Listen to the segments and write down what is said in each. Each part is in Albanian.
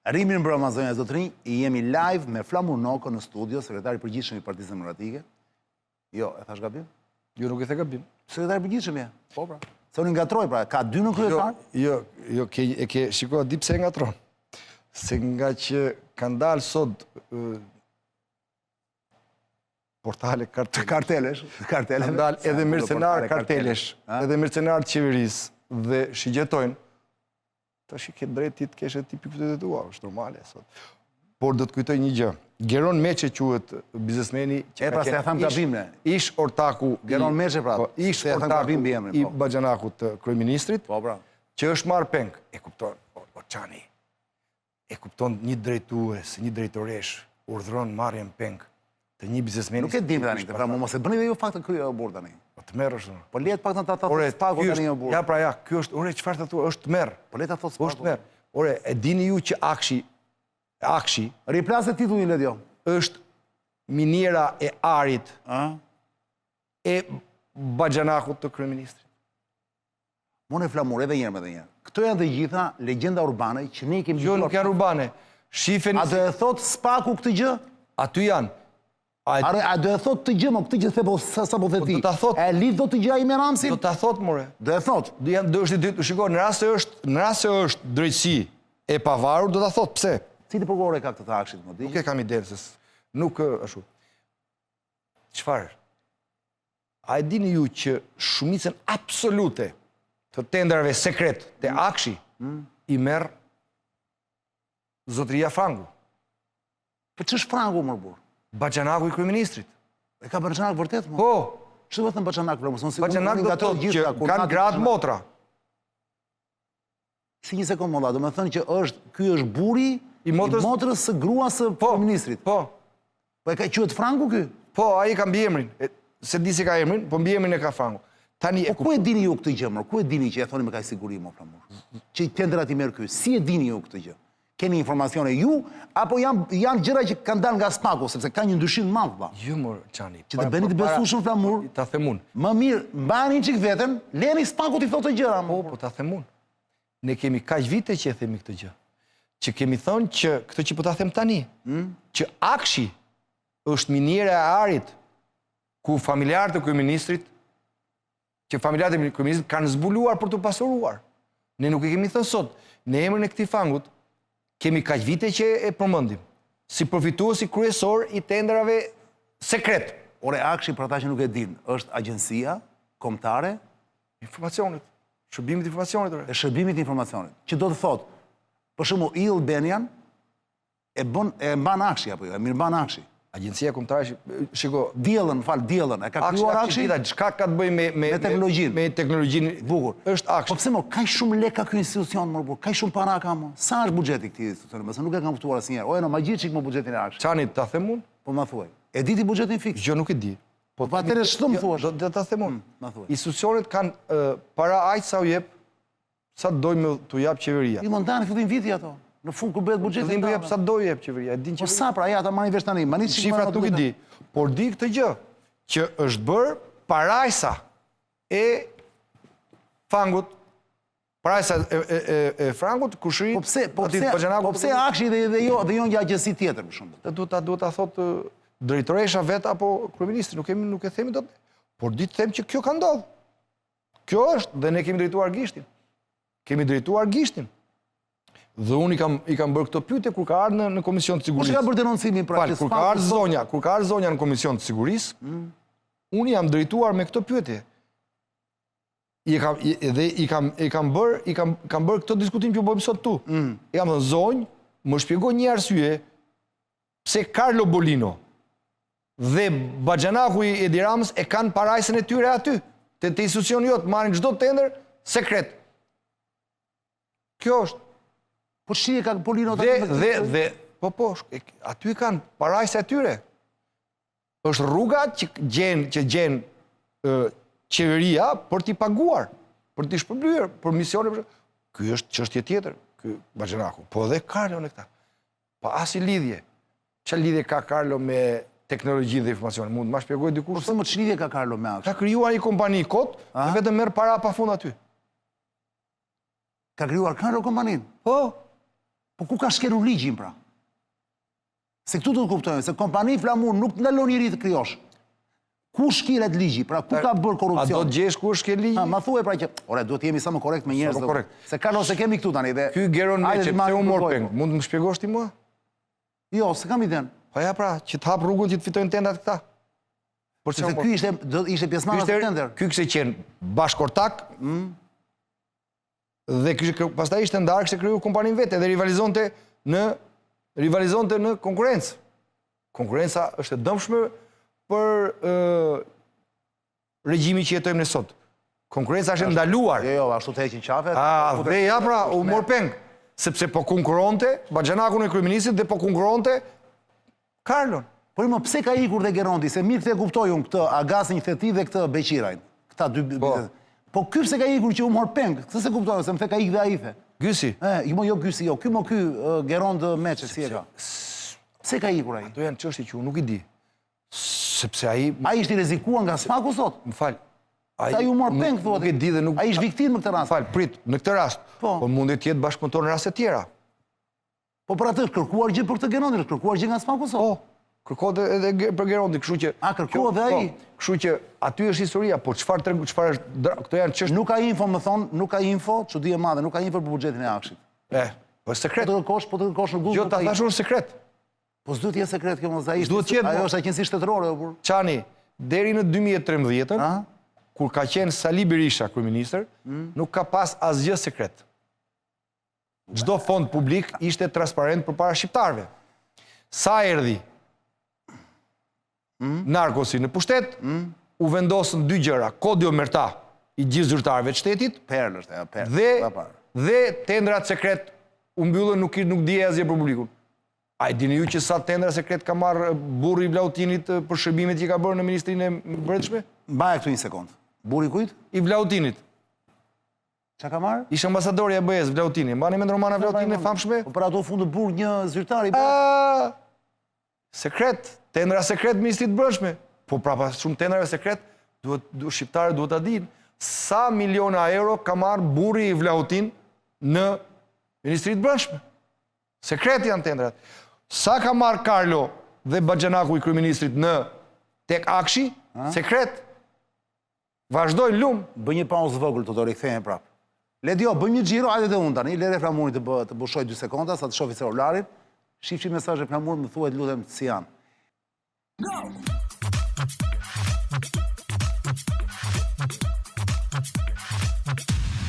Rrimin mbrëma zonja e zotërinj, jemi live me Flamur Noko në studio, sekretari përgjithshëm i Partisë Demokratike. Jo, e thash gabim? Jo, nuk e the gabim. Sekretari përgjithshëm je? Po, pra. Se unë ngatroj, pra, ka dy në kryetar? Jo, shiko, di pse ngatron. Se nga që kanë dalë sot portale kartelesh. Kanë dalë edhe mercenar kartelesh, edhe mercenar të qeverisë dhe shigjetojnë, ta shi ke drejt ti të keshe tipi qytetet tua, është normale sot. Por do të kujtoj një gjë. Geron Meçe quhet biznesmeni që pra se e tham gabim ne. Ish ortaku Geron Meçe pra. Ish ortaku i Baxhanakut të kryeministrit. Po pra. Që është marrë peng. E kupton, Çani. E kupton një drejtues, një drejtoresh urdhëron marrjen peng të një biznesmeni. Nuk e dim tani, pra mos e bëni dhe ju fakt të krye burr tani. Po të merresh. Po le të paktën ta thotë spaku tani o burr. Ja pra ja, ky është, ore çfarë të thua, është tmerr. Po le ta thotë spaku. Është tmerr. Ore, e dini ju që Akshi riplasë titullin le djo. Është miniera e arit e Baxhanakut të kryeministrit. Mone Flamur, edhe njerë. Këto janë dhe gjitha legjenda urbane që ne kemi... Jo, nuk janë urbane. A do e thot spaku këtë gjë? Aty janë. A do e thot të gjë, më këtë gjë sa po dhe ti? E lidh do të gjë a i me Ramsin? Do të thot, more. Do e thot? Shiko, në rast se është drejtësi e pavarur, do të thot, pse? Cili përgore ka këtë të Akshit, më di? Nuk e kam ide, nuk është. Qfarë? A e dini ju që shumicën absolute të tenderave sekret të Akshi i merë zotëria Frangu? Për që është Frangu, më burë? Baxhanaku i kryeministrit. E ka Baxhanak vërtet, më? Po. Që do thënë Baxhanak, për mësë? Baxhanak do të thotë që kanë gratë motra. Si një sekund, molla, do me thënë që ky është buri i motrës së grua së kryeministrit. Po. Po e ka quhet Frangu ky? Po, ai ka mbiemrin. Se di se ka emrin, po mbiemrin e ka Frangu. Po ku e dini ju këtë gjë, më? Ku e dini që e thoni me kaq siguri, më Flamur? Që tenderat i merr ky. Si e dini ju këtë gjë? Keni informacione ju, apo janë gjëra që kanë dalë nga spaku, sepse ka një ndyshim madh, ba? Jo, mor, Çani. Që të bëni të besueshëm, Flamur. Ta them unë. Më mirë, mbani çik veten, leni spaku ti thotë gjëra. Po, ta them unë. Ne kemi kaq vite që e themi këtë gjë. Që kemi thonë që këtë që po ta them tani, që Akshi është miniera e arit ku familjarët e kryeministrit, që familjarët e kryeministrit kanë zbuluar për të pasuruar. Ne nuk e kemi thënë sot, në emrin e këtij fangut kemi kaq vite që e përmendim si përfituesi kryesor i tenderave sekret. Ore, Akshi, për ata që nuk e din, është agjencia kombëtare informacionit, shërbimit informacionit. E shërbimit informacionit, që do të thotë, për shembull, I Albanian e mban Akshi apo jo, e mirëmban Akshi. Agjencia kombëtare, shiko, diellën, e ka krijuar Akshi. Çka ka të bëjë me teknologjinë? Me teknologjinë bukur. Është Akshi. Po pse mo, kaq shumë lekë ka ky institucion më burr, kaq shumë para ka më. Sa është buxheti i këtij institucioni? Mëse nuk e kam kuptuar asnjëherë. Ojë, no magji çik më buxhetin e Akshi. Çani, ta them unë? Po ma thuaj. E di ti buxhetin fiks? Jo, nuk e di. Po atëherë ç'do më thuash? Do ta them unë. Ma thuaj. Institucionet kanë para aq sa u jep, sa dojmë t'u jap qeveria. I mondani fillim viti ato. Në fund kur bëhet buxheti. Fillim jep sa do jep qeveria. E din Po sa pra, ja ta marrin vesh tani. Mani shifrat nuk i di. Por di këtë gjë, që është bërë parajsa e fangut, parajsa e Frangut, kushëri. Po pse Akshi dhe jo një agjenci tjetër për shembull? Duhet ta thotë drejtoresha vet apo kryeministri, nuk e themi dot. Por di të them që kjo ka ndodhur. Kjo është dhe ne kemi drejtuar gishtin. Dhe unë i kam bërë këto pyetje kur ka ardhur në Komision të Sigurisë. Po çka bërë denoncimin pra? Kur ka ardhur zonja në Komision të Sigurisë, unë jam drejtuar me këto pyetje. I kam bërë këto diskutim që bëjmë sot tu. I kam thënë zonjë, më shpjegoj një arsye pse Carlo Bolino dhe Baxhanaku i Edi Ramës e kanë parajsën e tyre aty. Te institucioni jot marrin çdo tender sekret. Kjo është. Po shije ka Polino po, aty kanë parajsë e tyre. Është rruga që gjen qeveria për t'i paguar, për t'i shpërblyer për misione. Ky është çështje tjetër, ky Baxhanaku. Po dhe Carlo në këta. Pa as lidhje. Çfarë lidhje ka Carlo me teknologjinë dhe informacionin? Mund të ma shpjegoj dikush? Po më ç'lidhje ka Carlo me Akshi? Ka krijuar një kompani kot, dhe vetëm merr para pafund aty. Ka krijuar Carlo kompanin? Po. Po ku ka shkelur ligjin pra? Se këtu do të kuptojmë, se kompani Flamur nuk ndalon njëri të krijosh. Ku shkelet ligji? Pra ku ka bërë A korrupsion? do të gjesh ku është ke ligji? Ma thuaj pra që, ore, duhet jemi sa më korrekt me njerëz. Sa më korrekt. Se Carlos e kemi këtu tani dhe... Ky Geron Meçi, pse u mor peng? Mund të më shpjegosh ti mua? Jo, se kam iden. Po ja pra, që të hap rrugën që të fitojnë tendat këta. Por Se ky ishte pjesëmarrës të tender. Ky kishte qenë bashkortak, dhe pastaj ishte ndarë, kishte kriju kompanin vete dhe rivalizonte në konkurrencë. Konkurenca është e dëmshme për regjimi që jetojmë në sot. Konkurenca është ndaluar. Jo, ashtu të heqin qafe. Dhe ja pra, u mor peng. Sepse po konkuronte, Baxhanakun e kryeministit dhe po konkuronte Karlon. Por më pse ka ikur dhe Geronti, se mirë këtë e kuptojun këtë Agasin Theti dhe këtë Beqirajn. Këta dy... Po ky pse ka ikur që u mor peng, këtë se kuptojun, se më the ka ik dhe a i the. Gysi? Jo Gysi, jo, ky Geront Meçi, si e ka. Pse ka ikur a i? Ato janë çështje që unë nuk i di. Sepse ai... A i ishte rezikuar nga smaku sot? Më fal. Sa ju mor peng, thuat. Nuk e di dhe nuk... A i është viktim në këtë rast? Më fal, prit, në këtë rast. Po Mund të jetë bashkëpunëtor në raste tjera. Po për atë, kërkuar gjë për këtë Gerontin, kërkuar gjë nga smaku sot? Po, kërkohet edhe për Gerontin, kështu që... A, kërkohet dhe ai? Kështu që aty është historia, por çfarë është... Këto janë çështje... Nuk ka info, më thonë, nuk ka info, çudi e madhe, nuk ka info për buxhetin e Akshit. Po është sekret. Po të kërkosh në Google. Jo, ta thash unë sekret. Po s'duhet jetë sekret kjo mos ai. Duhet qenë. Ajo është aqënësi shtetërore, por. Çani, deri në 2013-ën, kur ka qenë Sali Berisha kryeministër, nuk ka pas asgjë sekret. Çdo fond publik ishte transparent përpara shqiptarëve. Sa erdhi narkosi në pushtet, u vendosën dy gjëra: kodi omerta i gjithë zyrtarëve të shtetit, perlë është ajo, perlë. Dhe tendrat sekret u mbyllën, nuk di asgjë për publikun. A i dini ju që sa tendra sekret ka marrë burri i Vlautinit për shërbimet që ka bërë në Ministrinë e Brendshme? Mbaje këtu një sekond. Burri kujt? I Vlautinit. Qa ka marrë? Ishte ambasadori i ABE-s, Vlautini. Mbani mend Romana Vlautini e famshme? Po për ato fundë burg një zyrtar i sekret, tendra sekret Ministrisë të Brendshme. Po prapa shumë tendrave sekret, shqiptarët duhet ta dinë sa miliona euro ka marrë burri i Vlautin në Ministrinë të Brendshme. Sekret janë tendrat. Sa ka marrë Karlo dhe Baxhanaku i kryeministrit në tek Akshi? Sekret. Vazhdojnë lumë. Bëj një pauzë vogël, të rikthehemi prapë. Ledio, bëjmë një xhiro, hajde dhe unë tani. Lere Flamurin të bushoj 2 sekonda, sa të shofi celularin. Shifshi mesazhe Flamur, më thuaj lutem si janë.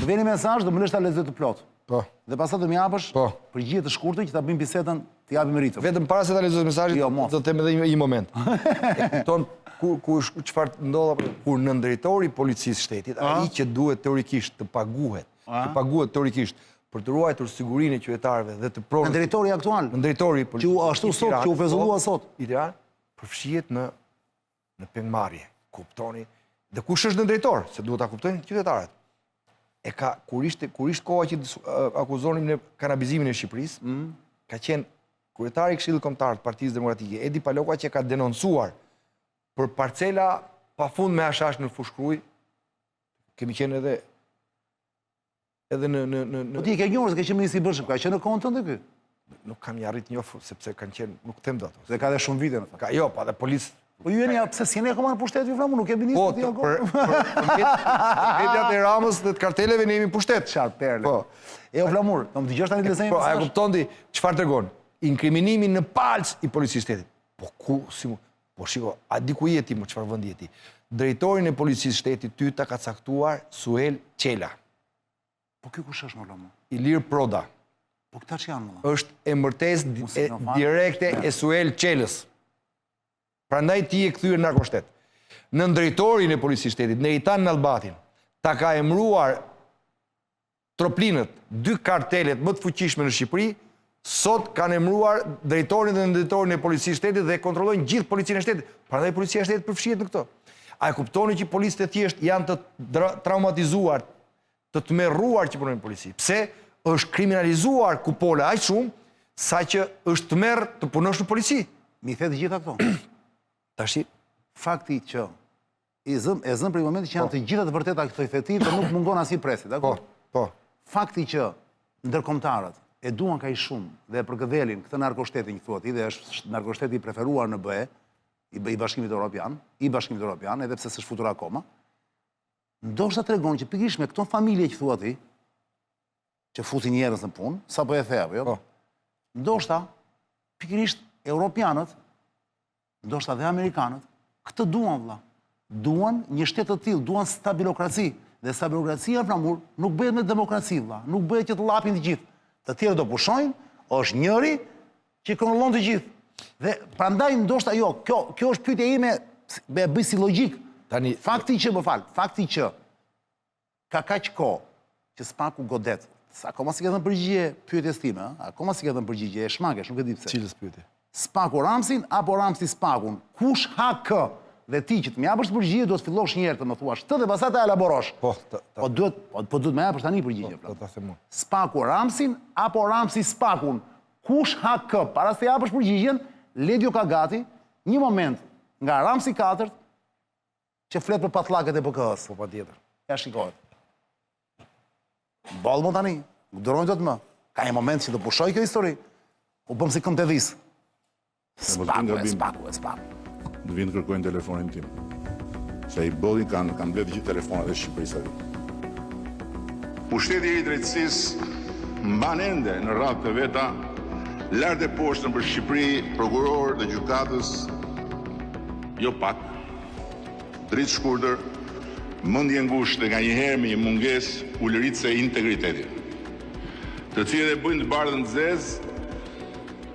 Më vjen një mesazh, do më lësh ta lexoj të plot. Po. Dhe pastaj do më japësh përgjigje të shkurtër që ta bëjmë bisedën, të japim ritëm. Vetëm para se ta lexosh mesazhin, do të them edhe një moment. E kupton çfarë ndodha kur në drejtori i policisë shtetit, ai që duhet teorikisht të paguhet teorikisht për të ruajtur sigurinë e qytetarëve dhe të pronës. Në drejtori aktual. Në drejtori i policisë. Që ashtu sot, që u pezullua sot. I Tiranë përfshihet në pengmarrje. Kuptoni? Dhe kush është në drejtor, se duhet ta kuptojnë qytetarët. Kur ishte koha që akuzonim në kanabizimin e Shqipërisë, ka qenë kryetari i Këshillit Kombëtar të Partisë Demokratike, Edi Paloka, që ka denoncuar për parcela pafund me hashash në Fushkruj. Kemi qenë edhe në... Po ti e ke njohur se ka qenë ministri i Brendshëm, ka qenë në kohën tënde ky? Nuk kam arrit njoh, sepse kanë qenë, nuk them dot. Dhe ka dhe shumë vite në fakt. Jo, pa dhe policë. Po ju jeni, pse s'jeni akoma në pushtet ju Flamur, nuk e ministri ti akoma? Për mediat e Ramës dhe të karteleve ne jemi pushtet. Çfarë perle. O Flamur, do më dëgjosh tani lezejmë. Po, a e kupton ti çfarë tregon? Inkriminimi në palc i policisë shtetit. Po ku si po shiko, a di ku jeti më çfarë vendi jeti? Drejtorin e policisë shtetit ty ta ka caktuar Suel Qela. Po ky kush është më Flamur? Ilir Proda. Po këta që janë më? Është emërtesë direkte e Suel Qelës. Prandaj ti e kthyer në narkoshtet. Në drejtorin e policisë shtetit, Neritan Nallbatin, ta ka emëruar troplinët 2 kartelet më të fuqishme në Shqipëri, sot kanë emëruar drejtorin dhe drejtorin e policisë shtetit dhe kontrollojnë gjithë policinë e shtetit. Prandaj policia e shtetit përfshihet në këto. A e kuptoni që policët e thjesht janë të traumatizuar, të tmerruar që punojnë në polici? Pse është kriminalizuar kupola aq shumë sa që është tmerr të punosh në polici? Mi the të gjitha këto. Tashi, fakti që e zëm për i momenti që janë të gjitha të vërteta këtoj feti dhe nuk mungon asnjë presi, dakor? Po. Fakti që ndërkombëtarët e duan ka i shumë, dhe për këdhelin, këtë narkoshtetin, dhe është narkoshteti preferuar në BE, i Bashkimit Evropian, edhe pse s'është futur akoma, ndoshta tregon që pikërisht me këto familje që thua ti, që fusin njerëz në punë, sa po e thea, jo? Ndoshta, pikërisht Europianët, ndoshta dhe Amerikanët, këtë duan, vëlla. Duan një shtet të tillë, duan stabilokraci. Dhe stabilokracia në flamur nuk bëhet me demokraci, vëlla. Nuk bëhet që të lapin të gjithë. Të tjerë do pushojnë, është njëri që kontrollon të gjithë. Dhe prandaj ndoshta jo, kjo është pyetja ime, bëj si logjik. Fakti që ka kaq kohë që SPAK-u godet, akoma si ka dhënë përgjigje pyetjes time, akoma si ka dhënë përgjigje e shmakesh, nuk e di pse. Cilës pyetje? SPAK-u Ramsin apo Ramsi SPAK-un? Kush ha kë? Dhe ti që të më japësh përgjigje, duhet të fillosh një herë të më thuash të dhe pastaj ta elaborosh. Po duhet më japësh tani përgjigje. Po ta them unë. SPAK-u Ramsin apo Ramsi SPAK-un? Kush ha kë? Para se japësh përgjigjen, Ledio ka gati një moment nga Ramsi 4 që flet për patllakët e BK-s. Po patjetër. Ja shikohet. Ballë më tani, nuk durojnë do të më. Ka një moment që të pushoj kjo histori. U bëm si këmbëdhis. SPAK-u. Në vindë kërkojnë telefonin tim. Se i bodin kanë mbledhë gjithë telefonat e Shqipërisë aty. Pushteti i drejtësisë mban ende në radhë të veta, lart e poshtën për Shqipëri, prokuror dhe gjykatës, jo pak, dritë shkurtër, mendje ngushtë dhe nganjëherë me një mungesë ulëritëse e integritetit, të cilët e bëjnë të bardhën zezë,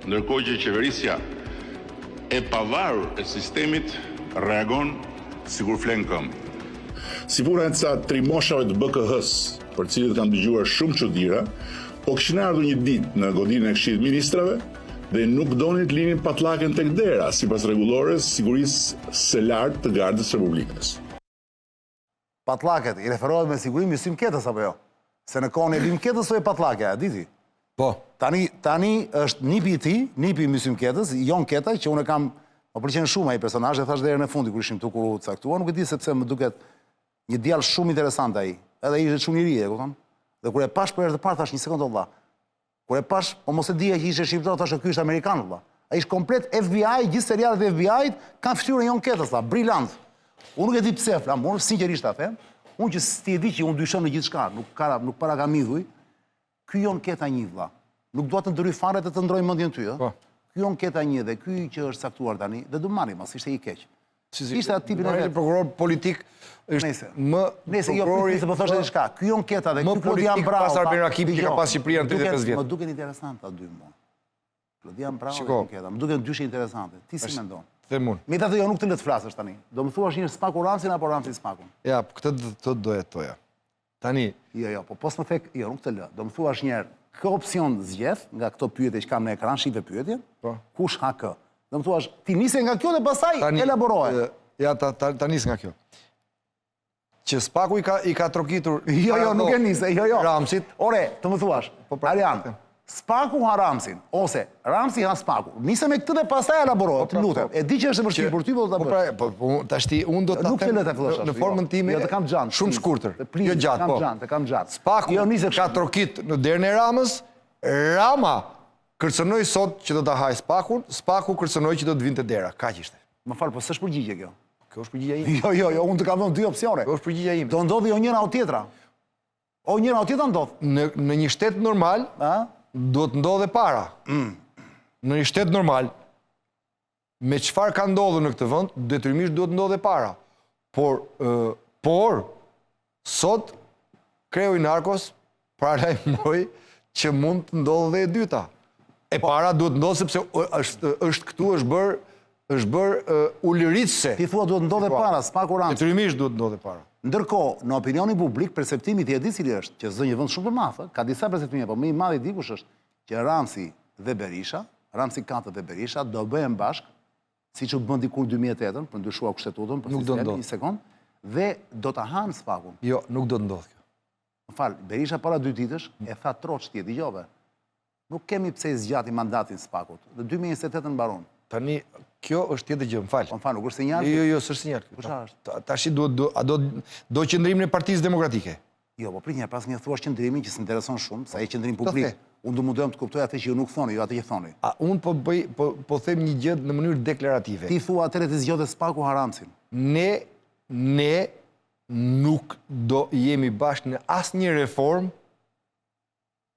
ndërkohë që qeverisja e pavarur e sistemit reagon sikur flen këmbë. Siguranca trimoshave të BKH-s, për cilët kanë dëgjuar shumë çuditëra, po kishin ardhur një ditë në godinën e Këshillit të Ministrave dhe nuk donin të linin patllakën tek dera, sipas rregullores sigurisë së lartë të Gardës së Republikës. Patllakët i referohet me siguri Mysim Ketës apo jo? Se në kohën e Bim Ketës o e patllake, a diti? Po. Tani është nipi i tij, nipi i Mysim Ketës, Jon Keta, që unë kam më pëlqen shumë ai personazh, e thash deri në fundi kur ishim tu kur u caktua, nuk e di sepse më duket një djalë shumë interesant ai. Edhe ai ishte shumë i ri, e kupton? Dhe kur e pash për herë të parë thash një sekondë valla. Kur e pash, po mos e dija që ishte shqiptar, thashë ky është amerikan valla. Ai është komplet FBI, gjithë serialet e FBI-t kanë fytyrën Jon Ketës, valla, brillant. Unë nuk e di pse, flamur, sinqerisht ta them. Unë që ti e di që unë dyshon në gjithçka, nuk para kam idhuj. Ky Jon Keta një valla. Nuk dua të ndryj fare të të ndroj mendjen ty, ë. Po. Ky Jon Keta një dhe ky që është caktuar tani, dhe do marrim, mos ishte i keq. Ishte atë tipin e vet. Prokuror politik është më prokurori. Nëse po thosh diçka, ky Jon Keta dhe ky Klodian Brau. Pas Albin Rakipi që ka pas Shqipëria në 35 vjet. Më duken interesante ato dy mua. Klodian Brau dhe Jon Keta, më duken dyshë interesante. Ti si mendon? Them unë. Megjithatë jo nuk të lë të flasësh tani. Do më thuash një SPAK-u Ramsin apo Ramsi SPAK-un? Ja, këtë do jetoja. Tani. Jo, po pos më thek, jo, nuk të lë. Do më thuash një herë, kë opsion zgjedh nga këto pyetje që kam në ekran, shife pyetjen? Po. Kush ha kë? Do më thuash, ti nise nga kjo dhe pastaj elaboroje. Ja, ta nis nga kjo. Që SPAK-u i ka trokitur... Jo, nuk e nise, jo. Ramsit. Ore, të më thuash, Arian, SPAK-u ha Ramsin, ose Ramsi ha SPAK-u. Nise me këtë dhe pastaj elaboroje, të lutem. E di që është e vështirë për ty, po do ta bësh. Po, tashti unë do ta them në formën time. Jo, të kam gjatë. Shumë shkurtër. Jo gjatë, po. Të kam gjatë. SPAK-u ka trokit në derën e Ramës, Rama kërcënoi sot që do ta haj SPAK-un, SPAK-u kërcënoi që do të vinte dera. Kaq ishte. Më fal, po s'është përgjigje kjo. Kjo është përgjigja ime. Jo, unë të kam dhënë dy opsione. Kjo është përgjigja ime. Do ndodhi o njëra o tjetra. O njëra o tjetra ndodh. Në një shtet normal, do të ndodhe para. Në një shtet normal, me çfarë ka ndodhur në këtë vend, detyrimisht duhet të ndodhe para. Por sot kreu i narkos paralajmëroi që mund të ndodhë dhe e dyta. E para duhet ndodhë sepse është këtu është bërë ulëritëse. Ti thua duhet ndodhe para, SPAK-u Ramsi. Detyrimisht duhet ndodhe para. Ndërkohë, në opinionin publik, perceptimi ti e di cili është, që zë një vend shumë të madh, ka disa perceptime, po më i madh i di kush është, që Ramsi dhe Berisha, Ramsi Kata dhe Berisha do bëhen bashkë, siç u bën dikur 2008, për ndryshuar kushtetutën, për një sekond, dhe do ta hanë SPAK-un. Jo, nuk do të ndodhë kjo. Më fal, Berisha para 2 ditësh e tha troçti, dëgjove. Nuk kemi pse i zgjati mandatin SPAK-ut. Dhe 2028 mbaron. Tani kjo është tjetër gjë, më fal. Po më fal, nuk është sinjal? Jo, s'është sinjal. Kush është? Tash do qëndrim në Partisë Demokratike. Jo, po prit një pas një thuash qëndrimin që s'intereson shumë, sa e qëndrim publik. Unë do mundojmë të kuptoj atë që ju nuk thoni, jo atë që thoni. A unë po them një gjë në mënyrë deklarative. Ti thua atëre të zgjohet Spaku Haramcin. Ne nuk do jemi bashkë në asnjë reformë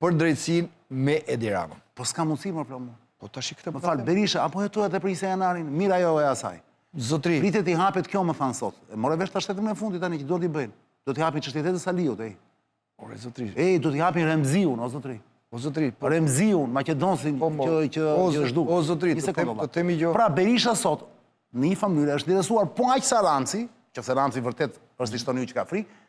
për drejtësinë me Edi Ramën. Po s'ka mundësi më pra mu. Po tash këtë Më fal, Berisha apo hetohet edhe për Isa Janarin, mira jo e asaj. Zotri, Pritet i hapet kjo më thanë sot. E more vesh ta shtetën e fundit tani që do t'i bëjnë. Do t'i hapin çështjet e Saliut, ej. ore zotri. Ej, do t'i hapin Remziun, o zotri. O zotri, Remziun, Maqedonsin që zhduk. O zotri, të themi gjë. Pra Berisha sot në një mënyrë është interesuar po aq sa Ramci, që se Ramci vërtet është dishtoniu që ka frikë.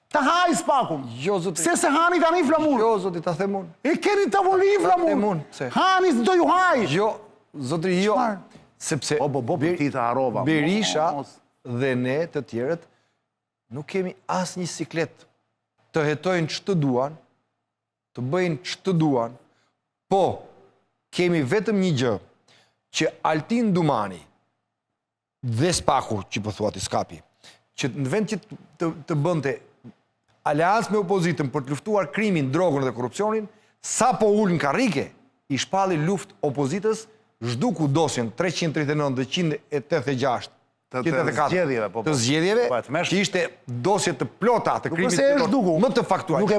Ta haj Spakun. Jo zotri. Se hani tani flamur. Jo zotri, ta them unë. E keni tavolin flamur. Themun, pse? Hani do ju haj. Jo, zotri, jo. Çfarë? Sepse ti të harova. Berisha dhe ne të tjerët nuk kemi asnjë siklet të hetojnë ç'të duan, të bëjnë ç'të duan, po kemi vetëm një gjë që Altin Dumani dhe Spaku, që po thuat i Skapi, që në vend që të bënte aleancë me opozitën për të luftuar krimin, drogën dhe korrupsionin, sa po ulën karrike, i shpalli luftë opozitës, zhduku dosjen 339 dhe 186 të zgjedhjeve, të zgjedhjeve, që ishte dosje të plota të krimit më të faktuar. Nuk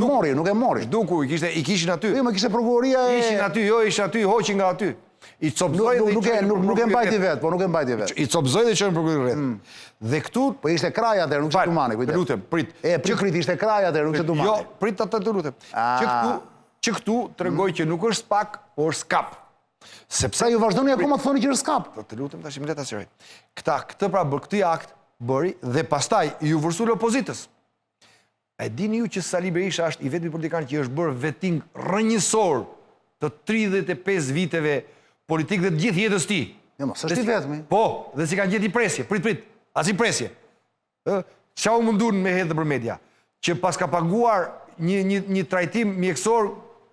e mori. Zhduku, i kishin aty. Jo, më kishte prokuroria e... Ishin aty, hoqin nga aty. I copzoj dhe nuk e mbajti vetë, po nuk e mbajti vetë. I copzoj dhe qërën prokurori rreth. Dhe këtu... Po ishte kraja atër, nuk që Dumani, kujtë. Lutem, prit. Prit, ishte kraja atër, nuk që Dumani. Jo, prit atë të lutem. Që këtu të regoj që nuk është Spak, por Skap. Sepse ju vazhdoni akoma të thoni që është Skap. Të lutem, tash më le ta sqaroj. Këtë akt bëri dhe pastaj ju vërsul opozitës. E dini ju që Sali Berisha është i vetmi politikan që është bërë vetting rrënjësor të 35 viteve politikë dhe të gjithë jetës ti. Jo, mos është i vetmi. Po, dhe si kanë gjetë i presje, prit, as i presje. Qa u mundun me hedhë për media, që pas ka paguar një trajtim mjekësor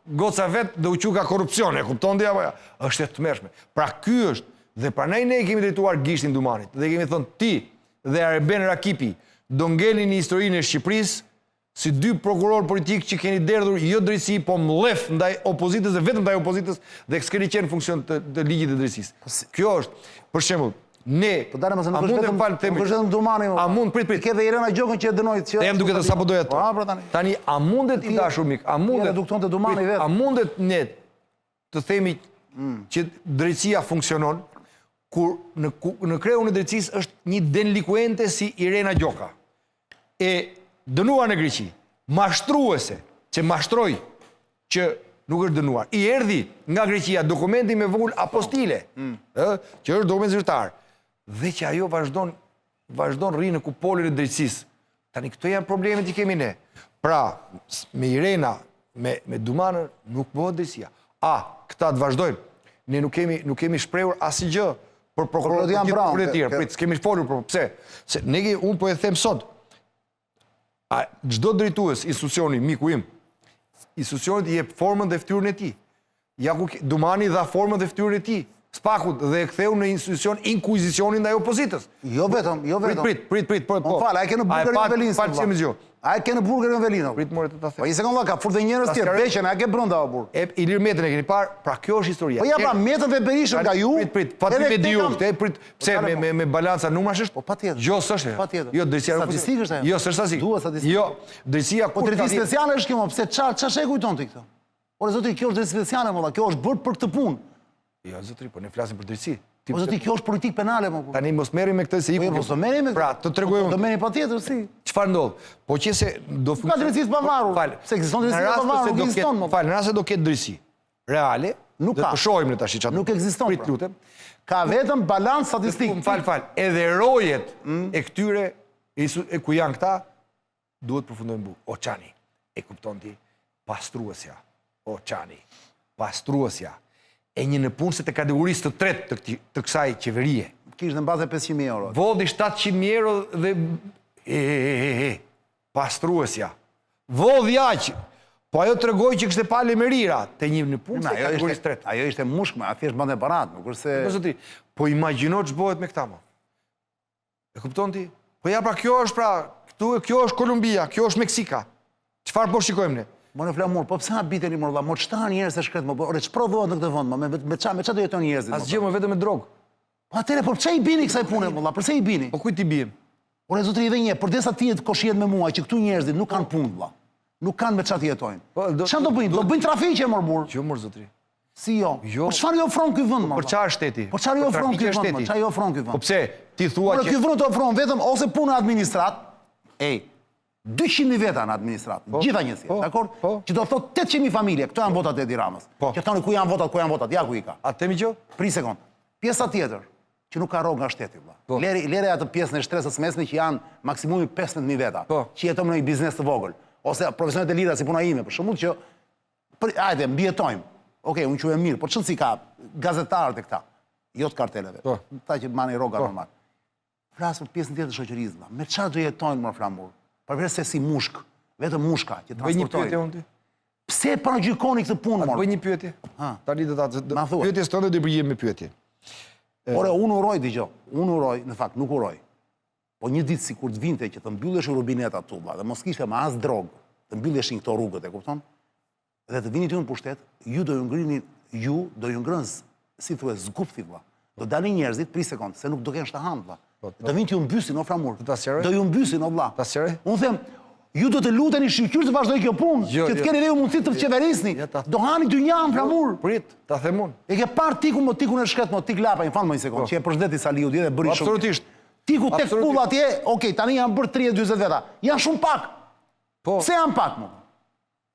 goca vetë dhe u quka korupcione, kupton dhe apo ja, është e tmerrshme. Pra ky është, dhe pranaj ne kemi drejtuar gishtin Dumanit, dhe kemi thënë ti dhe Arben Rakipi do ngelin një historinë e Shqipërisë si dy prokuror politik që keni derdhur jo drejtësi, po mlef ndaj opozitës dhe vetëm ndaj opozitës dhe s'keni qenë funksion të ligjit dhe drejtësisë. Kjo është, për shembull, ne a mund të falë themi. Nuk është vetëm Dumani. A mund prit. Ke dhe Irena Gjokën që e dënoi që. Jam duke të sapo doja ato. Tani a mundet i dashur mik, a mundet ne të themi që drejtësia funksionon kur në kreun e drejtësisë është një delinkuente si Irena Gjoka. E dënuar në Greqi, mashtruese, që mashtroj, që nuk është dënuar. I erdhi nga Greqia dokumenti me vull apostile, që është dokument zyrtar, dhe që ajo vazhdon rri në kupolin e drejtësisë. Tani këto janë problemet që kemi ne. Pra, me Irena, me Dumanën, nuk bëhet drejtësia. Këta të vazhdojnë. Ne nuk kemi shprehur asnjë gjë për prokurorët e tjerë. Prit, s'kemi folur për pse. Se unë po e them sot, çdo drejtues institucioni, miku im, institucionit i jep formën dhe fytyrën e tij. Dumani dha formën dhe fytyrën e tij, Spakut, dhe e ktheu në institucion inkuizicionin ndaj opozitës. Jo vetëm. Prit. Po fal, ai ke në burgerin e Velinës. Ai ke në burgerin e Velinës. Prit more të ta them. Po një sekondë, ka furtë njerëz tjerë, beqen, ai ke brenda o burg. Ilir Metën e keni parë, pra kjo është historia. Po ja pra Metën dhe Berishën nga ju. Prit, patjetër me diu, pse me balanca numrash është? Po patjetër. Jo, s'është. Patjetër. Jo, drejtësia statistikë është ajo. Jo, s'është statistikë. Duhet statistikë. Jo, drejtësia po drejtësi speciale është kjo, pse çfarë e kujton ti këtë? Ore zoti, kjo është drejtësi speciale, molla, kjo është bërë për këtë punë. Jo, zotri, po ne flasim për drejtësi. Po zoti, kjo është politikë penale, po. Tani mos merrim me këtë se iku. Po mos merrim me këtë. Pra, të tregoj unë. Do merrim patjetër si. Çfarë ndodh? Po qëse do ka drejtësi të pavarur. Se ekziston drejtësi të pavarur, nuk ekziston. Fal, në rast se do ketë drejtësi reale, nuk ka. Do të shohim ne tash çfarë. Nuk ekziston. Prit, lutem. Ka vetëm balancë statistik. Fal. Edhe rojet e këtyre ku janë këta duhet përfundojnë bu. Oçani. E kupton ti? Pastruesja. Oçani. Pastruesja. E një në punëse të kategorisë të tretë të kësaj qeverie. Kishtë në bazë 500.000 euro. Vodi 700.000 euro dhe... Pastruesja. Vodi aqë. Po ajo të regoj që kështë e pale me rira. Të një në punëse të kategorisë të tretë. Ajo ishte mushkme, a thjesht bande parat. Po imagino që bëhet me këta mo. E kupton ti? Po ja pra kjo është Kolumbia, kjo është Meksika. Çfarë po shikojmë ne? Më në flamur, po pse habiteni më valla? Mo çfarë njerëz se shkret më po? Ore ç'prodhohet në këtë vend më? Me ç'a do jeton njerëzit? Asgjë më vetëm me drogë. Po atëre po pse i bini kësaj pune valla? Pse i bini? Po kujt i bien? Ore zotri edhe një, përdesa ti të koshjet me mua që këtu njerëzit nuk kanë punë valla. Nuk kanë me ç'a të jetojnë. Çfarë do bëjnë? Do bëjnë trafiqe më burr. Jo mor zotri. Si jo? Jo. Po çfarë i ofron ky vend më? Për çfarë shteti? Po çfarë i ofron ky vend? Çfarë i ofron ky Po vend? pse ti thua Ore që ky vend të ofron vetëm ose punë administrat. 200.000 veta në administrat, gjitha njësi, dakor? Që do thot 800.000 familje, këto janë votat e Edi Ramës. Që thoni ku janë votat, ja ku i ka. A temi gjë? Pri sekond. Pjesa tjetër, që nuk ka rrogë nga shteti, vlla. Lere atë pjesën e shtresës mesme që janë maksimumi 15.000 veta, që jeton në një biznes të vogël, ose profesionet e lira si puna ime, për shembull që hajde, mbijetojmë. Okej, unë quhem mirë, por ç'në si ka gazetarët e këta, jo të karteleve. Ata që marrin rroga normal. Flas për pjesën tjetër të shoqërisë, vlla. Me çfarë do jetojnë më flamur? Përveç se si mushk, vetëm mushka që Bëj një pyetje transportojnë. unë ty. Pse paragjykoni këtë punë, mor? Bëj një pyetje. Tani do ta Ma thuaj. pyetjes tonë do i përgjigjem me pyetje. Ore, unë uroj, dëgjoj. Unë uroj, në fakt, nuk uroj. Po një ditë sikur të vinte që të mbyllesh rubinetat tu, vlla, dhe mos kishte me as drogë, të mbylleshin këto rrugët, e kupton? Dhe të vini ty në pushtet, ju do ju ngrënë, si thue, zgupthi, vlla. Do dalin njerëzit, pri sekond, se nuk do kenë shtahan, vlla. Do vinë t'ju mbysin, o flamur. Do ju mbysin, o vlla. Ta sqaroj? Unë them, ju do të luteni shqyrë të vazhdoj kjo punë, që të keni leju mundësi të qeverisni. Do hani dynjan, flamur. Prit, ta them unë. E ke parë tikun e shkret, mo, tik lapa, një falë më një sekund, që e përshëndeti Saliu, dhe bëri shumë. Absolutisht. Tiku tek pulla atje, okej, tani janë bërë 30-40 veta. Janë shumë pak. Pse janë pak, mo?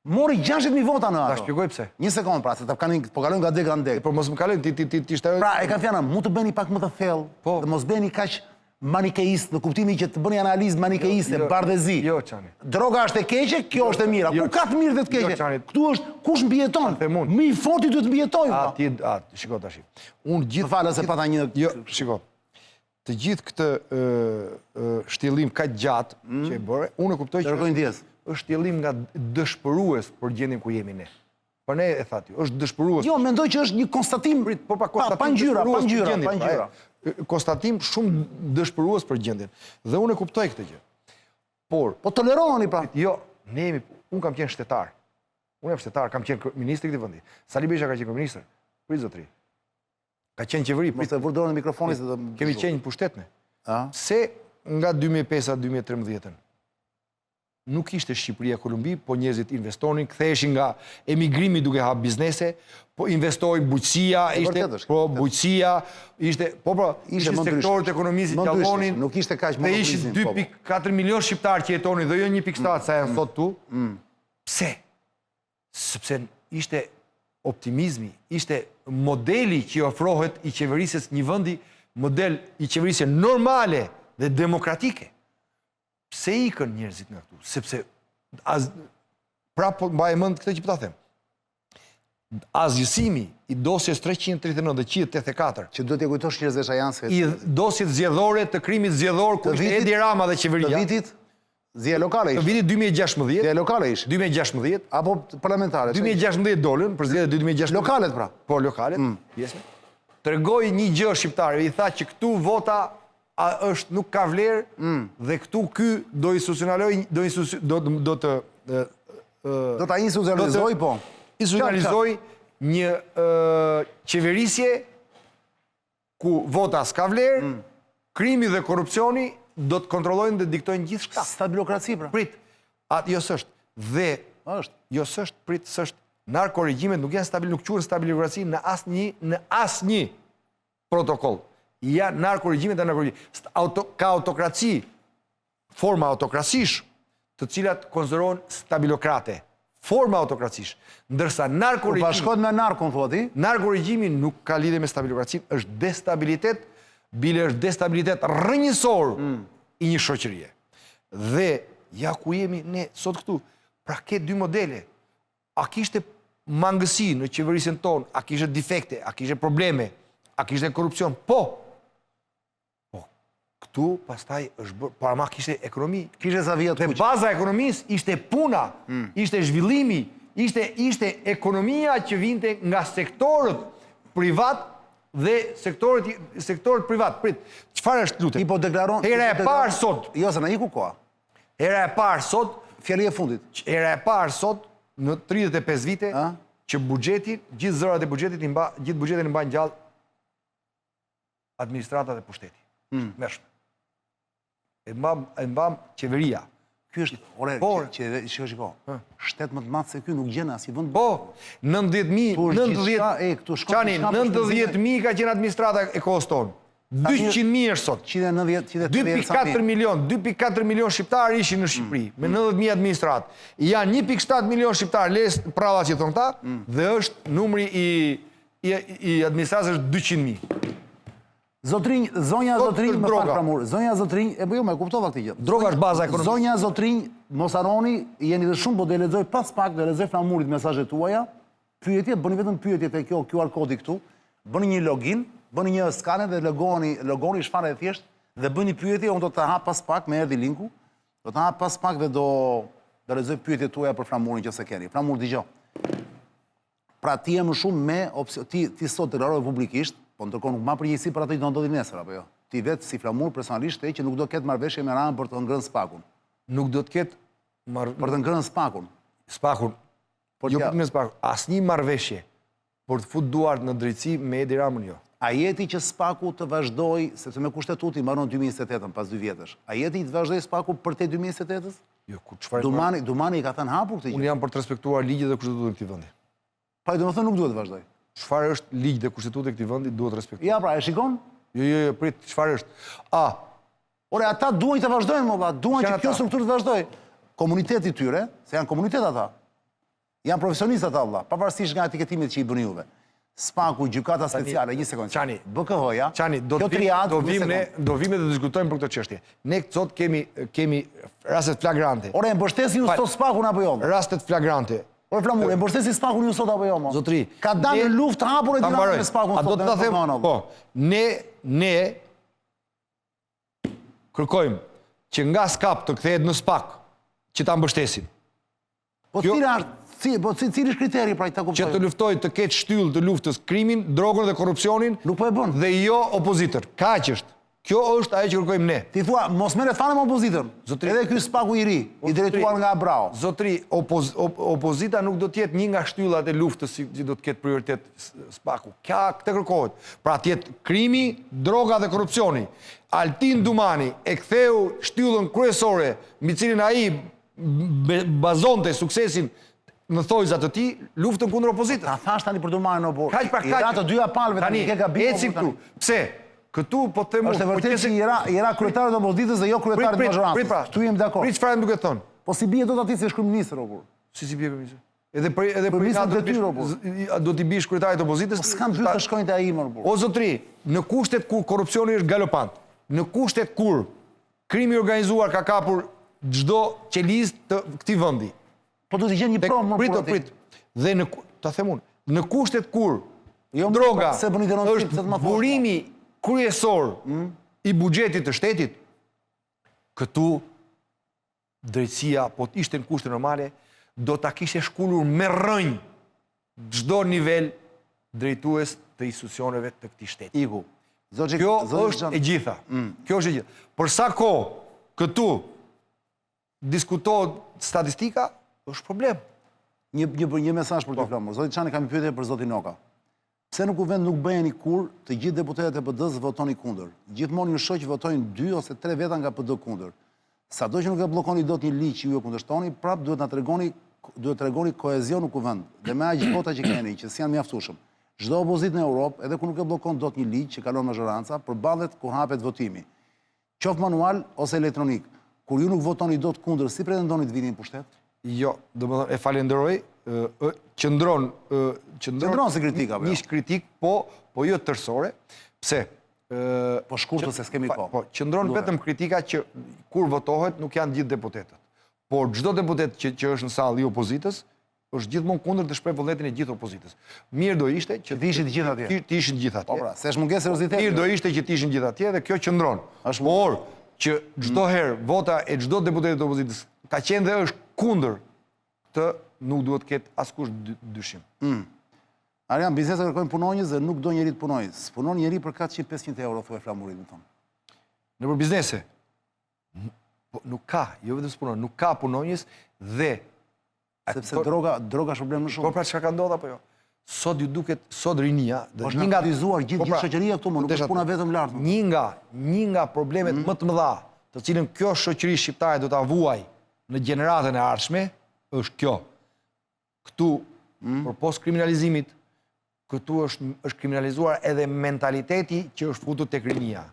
Mori 60.000 vota në ato. Ta shpjegoj pse. Një sekond, pra, se të po kalojnë nga dek nga ndek. Por mos më kalojnë ti shtaj. Pra, e kam fjalën, mund të bëni pak më të thellë, dhe mos bëni kaq manikeist, në kuptimin që të bëni analizë manikeiste, bardhëzi. Jo, Çani. Droga është e keqe, kjo është e mira. Ku ka të mirë dhe të keqe? Këtu është kush mbijeton. Më i forti duhet mbijetojë. Shiko tash. Unë gjithë falë se pata një. Jo, shiko. Të gjithë këtë shtjellim kaq gjatë që e bëre, unë e kuptoj që është shtjellim nga dëshpërues për gjendjen ku jemi ne. Po ne e thati, është dëshpërues. Jo, mendoj që është një konstatim, pa ngjyra. Konstatim shumë dëshpërues për gjendjen. Dhe unë e kuptoj këtë gjë. Por toleroni pra. Jo, unë kam qenë shtetar. Unë jam shtetar, kam qenë ministri i këtij vendi. Sali Berisha ka qenë kryeminist. Prit zotri. Ka qenë qeveri. Mos e vur dorën në mikrofonin se do kemi qenë në pushtet ne. Pse nga 2005-2013 nuk ishte Shqipëria Kolumbi, po njerëzit investonin, ktheheshin nga emigrimi duke hap biznese, po investoi bujqësia, ishte sektorët ekonomisë gjallonin. Nuk ishte kaq më. Dhe ishin 2.4 milion shqiptarë që jetonin dhe jo 1.7 sa janë sot tu. Pse? Sepse ishte optimizmi, ishte modeli që ofrohet i qeverisjes një vendi, model i qeverisje normale dhe demokratike. Pse ikën njerëzit nga këtu? Sepse, prapë mbaj mend këtë që po ta them. Azgjësimi i dosjes 339 dhe 184, që duhet t'i kujtosh njerëzve janë se i dosjet zgjedhore të krimit zgjedhor ku ishte Edi Rama dhe qeveria. Të vitit zgjedhje lokale ishte. Të vitit 2016. Zgjedhje lokale ishte. 2016 apo parlamentare. 2016 dolën për zgjedhjet 2016. Lokalet pra. Po lokalet. Pjesë. Tregoi një gjë shqiptarëve, i tha që këtu vota nuk ka vlerë dhe këtu ky do ta institucionalizoj, po. Institucionalizoj një qeverisje ku vota s'ka vlerë, krimi dhe korrupsioni do të kontrollojnë dhe diktojnë gjithë shka. Stabilokraci, pra. Prit, jo s'është. Dhe, jo s'është, prit, s'është. Narkoregjimet nuk janë stabil, nuk quhen stabilokraci në asnjë protokoll. Ja, narkoregjimet e narkoregjimet. Ka autokraci, forma autokrasish, të cilat konsiderohen stabilokrate. Forma autokrasish. Ndërsa narkoregjimi... bashkot me narkon, thua ti? Narkoregjimi nuk ka lidhje me stabilikracin, është destabilitet, bile është destabilitet rrënjësor i një shoqërie. Dhe, ja ku jemi ne sot këtu, pra ke dy modele. A kishte mangësi në qeverisjen tonë, a kishte defekte, a kishte probleme, a kishte korrupsion? Po, këtu, pastaj, parama kishte ekonomi. Kishte sa vjetë kuqë. Dhe baza ekonomisë ishte puna, ishte zhvillimi, ishte ekonomia që vinte nga sektorët privat dhe sektorët privat. Prit, qëfar është lutem? I po deklaron... Hera e parë sot. Jo, se në iku koha. Hera e parë sot, fjali e fundit. Era e parë sot, në 35 vite, që buxheti, gjithë zërat e buxhetit, gjithë buxhetin e mbajnë gjallë administrata dhe pushteti. Mërshme. E mbam qeveria. Ky është, shiko, shtet më të madh se ky nuk gjen as i vend. Po, 90.000 ka qenë administrata e kohës tonë. 200.000 është sot. 2.4 milion shqiptarë ishin në Shqipëri, me 90.000 administratë. Janë 1.7 milion shqiptarë, lesë prava që thonë ta, dhe është numri i administratës është 200.000. Zonja Zotrinj, më falë pramur, Zonja Zotrinj, e bëjo me kuptova këtë gjë. Droga është baza ekonomike. Zonja Zotrinj, mos harroni, jeni dhe shumë, po dhe lexoj pas pak, dhe lexoj flamurit mesazhet tuaja, pyetje, bëni vetëm pyetjet e kjo QR kodi këtu, bëni një login, bëni një skaner dhe logoni shfarë e thjesht, dhe bëni pyetje, unë do të hap pas pak, me erdhi linku, do të hap pas pak dhe do lexoj pyetjet tuaja për flamurin që se keni. Flamur, dëgjoj. Pra ti je më shumë me ti sot deklarove publikisht, po ndërkohë nuk ma përgjegjësi për ato që do ndodhi nesër apo jo. Ti vetë si flamur personalisht që nuk do të ketë marrëveshje me Ramën për të ngrënë spakun. Nuk do të ketë për të ngrënë spakun. Spakun. Jo për të ngrënë spakun. Asnjë marrëveshje për të futur duart në drejtësi me Edi Ramën jo. A jeti që spaku të vazhdoj, sepse me kushtetuti mbaron 2028 pas 2 vjetësh. A jeti të vazhdoj spaku për te 2028-s? Jo, ku çfarë? Dumani i ka thënë hapur këtë gjë. Unë jam për të respektuar ligjet dhe kushtetutën e këtij vendi. Pa, domethënë nuk duhet të vazhdoj. Çfarë është ligj dhe kushtetutë e këtij vendi duhet respektuar. Ja, pra, e shikon? Jo, prit, çfarë është? Ore, ata duan të vazhdojnë, më valla, duan që kjo strukturë të vazhdojë. Komuniteti tyre, se janë komunitet ata. Janë profesionistë ata, valla, pavarësisht nga etiketimit që i bën juve. Spaku, gjykata speciale, një sekondë. Çani, BKH-ja. Çani, do vime të diskutojmë për këtë çështje. Ne sot kemi rastet flagrante. Ore, mbështesin ju sot spakun apo jo? Rastet flagrante. Ore, flamur, e mbështesin spakun ju sot apo jo? Zotri, ka dalë në luftë hapur e dinamike me spakun sot. A do të ta them, po, ne kërkojmë që nga skap të kthehet në spak që ta mbështesin. Po cili është kriteri pra i ta kuptoj? Që të luftoj të ketë shtyllë të luftës krimin, drogën dhe korrupsionin. Nuk po e bën. Dhe jo opozitër. Kaq është. Kjo është ajo që kërkojmë ne. Ti thua, mos merret fare me opozitën. Edhe ky spaku i ri, i drejtuar nga Abrao. Zotri, opozita nuk do të jetë një nga shtyllat e luftës që do të ketë prioritet spaku. Këtë kërkohet. Pra të jetë krimi, droga dhe korrupsioni. Altin Dumani e ktheu shtyllën kryesore mbi cilin ai bazonte suksesin në thojza të tij, luftën kundër opozitës. Ta thash tani për Dumanin apo. Kaq pra kaq. Ira të dyja palëve tani ke gabim. Eci këtu. Pse? Këtu po them unë. Është vërtet që era kryetari i opozitës dhe jo kryetari i majorancës. Këtu jemi dakord. Prit çfarë më duhet thonë? Po si bie dot aty se është kryeminist apo? Si bie kryeminist? Edhe për do t'i bish kryetarit të opozitës. Po s'kan dy të shkojnë te ai më. O zotri, në kushtet kur korrupsioni është galopant, në kushtet kur krimi organizuar ka kapur çdo qelizë të këtij vendi. Po do të gjen një provë më prit. Dhe ta them unë, në kushtet kur droga është burimi kryesor i buxhetit të shtetit, këtu drejtësia, po të ishte në kushte normale, do ta kishte shkullur me rrënjë çdo nivel drejtues të institucioneve të këtij shteti. Iku. Kjo është e gjitha. Kjo është e gjitha. Për sa kohë këtu diskutohet statistika, është problem. Një mesazh për ty Flamur. Zoti Çani, kam një pyetje për zotin Noka. Pse në kuvend nuk bëheni kur të gjithë deputetët e PD-s votoni kundër? Gjithmonë ju shoh që votojnë 2 ose 3 veta nga PD kundër. Sado që nuk e bllokoni dot një ligj që ju e kundërshtoni, prap duhet të tregoni kohezion në kuvend. Dhe me aq vota që keni, që s'janë mjaftueshëm. Çdo opozitë në Europë, edhe kur nuk e bllokon dot një ligj që kalon majoranca, përballet kur hapet votimi. Qoftë manual ose elektronik. Kur ju nuk votoni dot kundër, si pretendoni të vini në pushtet? Jo, domethënë e falenderoj, qëndron si kritika, një kritik, po jo tërësore. Pse? Po shkurtër se s'kemi kohë. Po, qëndron vetëm kritika që kur votohet nuk janë gjithë deputetët. Por çdo deputet që është në sallë i opozitës, është gjithmonë kundër të shpreh vullnetin e gjithë opozitës. Mirë do ishte që të ishin të gjithë atje. Të ishin të gjithë atje. Po pra, se është mungesë serioziteti. Mirë do ishte që të ishin gjithë atje dhe kjo qëndron. Por që çdo herë vota e çdo deputeti të opozitës ka qenë dhe është kundër të nuk duhet ketë askush dyshim. Arian, biznesa kërkojnë punonjës dhe nuk do njeri të punojë. S'punon njeri për 400-500 euro, thuaj Flamurit, më thonë. Në për biznese, Po nuk ka, jo vetëm s'punon, nuk ka punonjës dhe... Sepse droga është problem më Po shumë. pra çka ka ndodha apo jo? Sot ju duket, sot rinia... është narkotizuar gjithë shoqëria këtu, nuk është puna vetëm lart. Një nga problemet më të mëdha, të cilën kjo shoqëri shqiptare do ta vuaj në gjeneratën e ardhshme, është kjo. Këtu, për post kriminalizimit, këtu është kriminalizuar edhe mentaliteti që është futur tek rinia.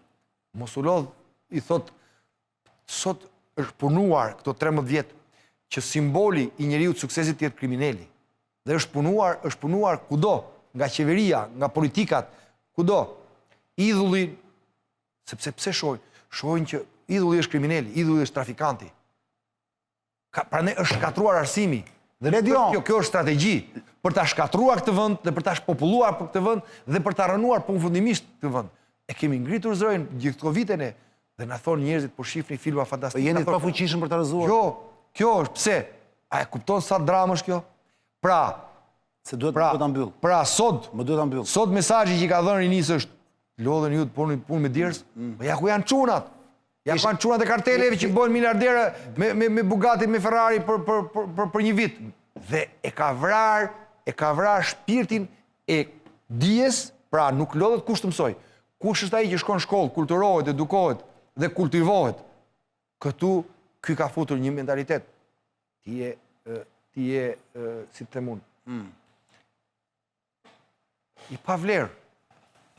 Mos u lodh, i thot, sot është punuar këto 13 vjet që simboli i njeriu të suksesit të jetë kriminali. Dhe është punuar kudo, nga qeveria, nga politikat, kudo. Idhulli, sepse pse shohin që idhulli është kriminali, idhulli është trafikanti. Prandaj është shkatruar arsimi. Dhe kjo është strategji për ta shkatruar këtë vend dhe për ta shpopulluar për këtë vend dhe për ta rënuar punëfundimisht këtë vend. E kemi ngritur zërin gjithë këto vitene dhe na thonë njerëzit po shihni filma fantastike. Jeni të pafuqishëm për ta rrezuar. Kjo është pse? A e kupton sa dramë është kjo? Pra, se duhet ta mbyll. Pra sot, më duhet ta mbyll. Sot mesazhi që ka dhënë rinis është lodhen ju të punë me djerës, po ja ku janë çunat? Ja ku janë çunat e karteleve që bëhen miliardere me Bugatti, me Ferrari për një vit. Dhe e ka vrar shpirtin e dijes, pra nuk lodhet kush të mësoj. Kush është ai që shkon në shkollë, kulturohet, edukohet dhe kultivohet. Këtu ky ka futur një mentalitet. Ti je si të themun. I pa vlerë.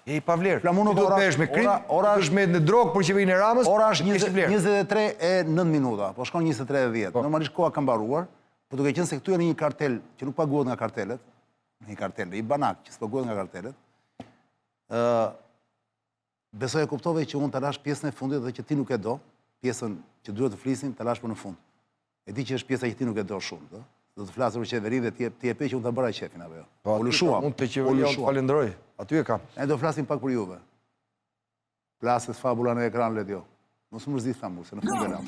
E i pa vlerë. Ti do të bëhesh me krim, ora është me në drogë për qeverinë e Ramës. Ora është 23:09 minuta, po shkon 23:10. Normalisht koha ka mbaruar, por duke qenë se këtu janë një kartel që nuk paguhet nga kartelet, një kartel, i banak që s'paguhet nga kartelet. Besoj e kuptove që unë të lash pjesën e fundit dhe që ti nuk e do, pjesën që duhet të flisim, të lash për në fund. E di që është pjesa që ti nuk e do shumë, do të flasë për qeverin dhe ti e pe që unë të bëra qefin, apo jo. U lëshuam. Unë të qeveria unë të falenderoj, aty e kam. Ne do flasim pak për juve. Plaset fabula në ekran, let jo. Mos më mërzit thamur, se në fund e lam.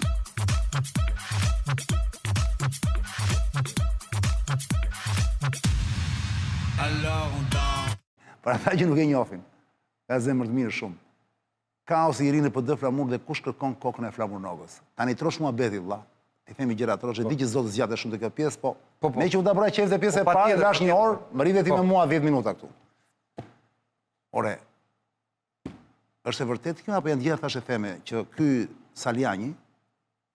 Para ta që nuk e njofin, ka zemër të mirë shumë. Kaosi i rinë për dë Flamur dhe kush kërkon kokën e Flamur Nogës. Tani trosh mua beti, vlla. Ti themi gjëra trosh, e di që zoti zgjatet shumë të kjo pjesë, po me që u da bëra qef dhe pjesë e parë, lash një orë, më rritet ti me mua 10 minuta këtu. Ore, është e vërtet kjo apo janë gjithë thashë theme që ky Saliani,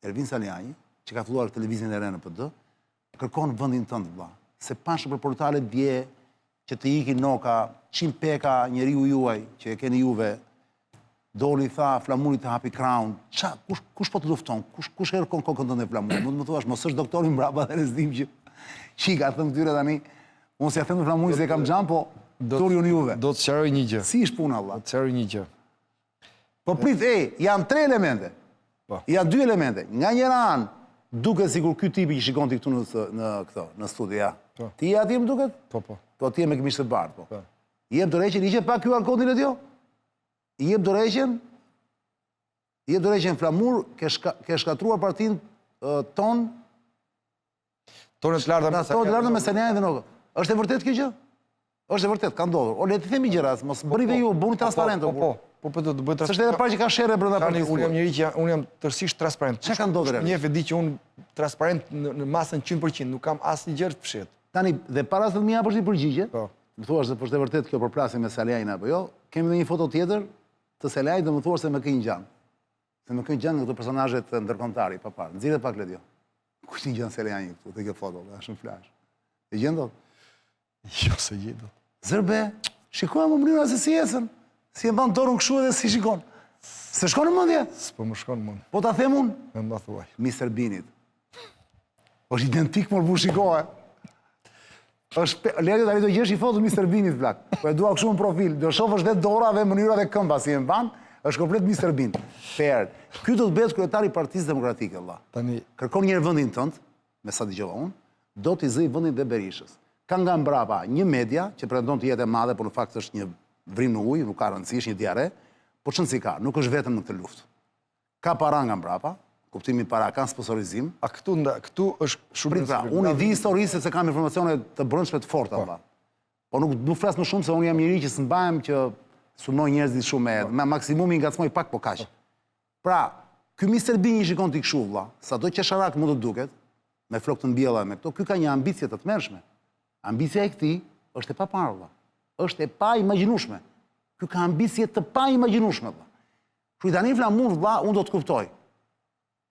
Ervin Saliani, që ka filluar televizionin e re në PD, kërkon vendin tënd, vlla. Se pashë për portalet dje që të ikin noka, 100 peka njeriu juaj që e keni juve, doli tha Flamurit të hapi Crown. Kush po të lufton? Kush kërkon kokën tënde Flamurit? Mund të më thuash, mos është doktori mbrapa dhe rezdim që ka thënë këtyre tani. Unë si ja them Flamurit se kam xham, po turi unë juve. Do të sqaroj një gjë. Si është puna, valla? Do të sqaroj një gjë. Po prit, janë 3 elemente. Janë 2 elemente. Nga njëra anë, duket sikur ky tipi që shikon ti këtu në studio. Ti je aty më duket? Po. Po ti je me këmishë të bardhë, po. Jep dorëheqjen, i jep pa QR kodin e tjo? I jep dorëheqjen Flamur, ke shkatruar partinë ton. Tonë të larta me Salianin dhe Nogën. Është e vërtet kjo gjë? Është e vërtet, ka ndodhur. O le të themi gjëra, mos bëni ju, bëni transparent. Po do të bëj transparent. S'është edhe parë që ka sherrë brenda partisë. Unë jam njëri që unë jam tërësisht transparent. Çka ka ndodhur? Një e di që unë transparent në masën 100%, nuk kam asnjë gjë të fshehtë. Tani dhe para se të më japësh një përgjigje, po. Më thuash se po është e vërtet kjo përplasje me Salianin apo jo? Kemi edhe një foto tjetër të Salianit dhe më thuash se më ke një gjan. Se më ke një gjan nga këto personazhet ndërkombëtari pa parë. Nxirret pak le dio. Kush një gjan Saliani këtu te kjo foto, është në flash. E gjen dot? Jo, se gjen dot. Zërbe, shikojmë më mënyra se si ecën. Si e mban dorën kështu edhe si shikon. Se shkon në mendje? S'po më shkon në mendje. Po ta them unë? Me mba thuaj. Mr. Binit. Është identik më bu shikoje. Leti tani do gjesh i foto Mr. Binit vlak. Po e dua kështu në profil. Do shohësh vetë dora dhe mënyra dhe këmba si e mban, është komplet Mr. Bin. Per. Ky do të bëhet kryetari i Partisë Demokratike, valla. Tani kërkon një vendin tënd, me sa dëgjova unë, do t'i zëj vendin dhe Berishës. Ka nga mbrapa një media që pretendon të jetë e madhe, por në fakt është një vrim në ujë, nuk ka rëndësi, është një diare, por çon si ka, nuk është vetëm në këtë luftë. Ka para nga mbrapa, kuptimi para, ka sponsorizim. A këtu është shumë rëndësishme. Unë i di historisë se kam informacione të brendshme të forta, valla. Po nuk flas më shumë se unë jam njëri që s'mbahem që sulmoj njerëzit shumë me maksimumi ngacmoj pak po kaq. Pra, Ky Mr. Bean i shikon t'i kshu, vlla, sa do qesharak mund të duket, me flok të mbjella me këto, ky ka një ambicje të tmerrshme. Ambicia e këtij është e paparë, vlla. Është e pa imagjinueshme. Ky ka ambicje të pa imagjinueshme, vlla. Kështu tani Flamur, vlla, unë do të kuptoj.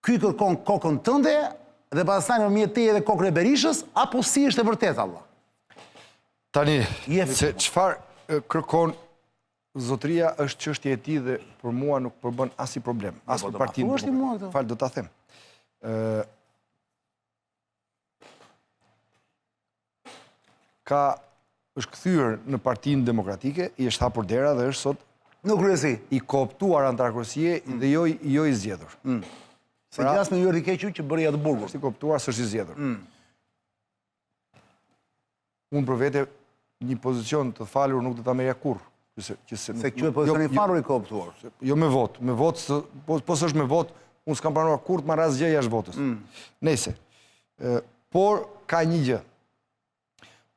Ky kërkon kokën tënde dhe pastaj në mjet teje edhe kokën e Berishës, apo si është e vërteta, vlla? Tani, Jepi. se çfarë kërkon zotëria është çështja e tij dhe për mua nuk përbën asnjë problem, as po, për do ma partinë. thuash ti mua këtë? Fal, do ta them. Është kthyer në Partinë Demokratike, i është hapur dera dhe është sot Në kryesi. i kooptuar antarëkursie dhe jo i zgjedhur. Se gjas me Jordi Kequ që bëri atë burgur. Është i kooptuar, s'është i zgjedhur. Unë për vete një pozicion të falur nuk do ta merrja kurrë. Se quhet pozicioni falur i kooptuar. Jo me vot, po s'është me vot, unë s'kam pranuar kurrë të marr asgjë jashtë votës. Nëse. Por ka një gjë.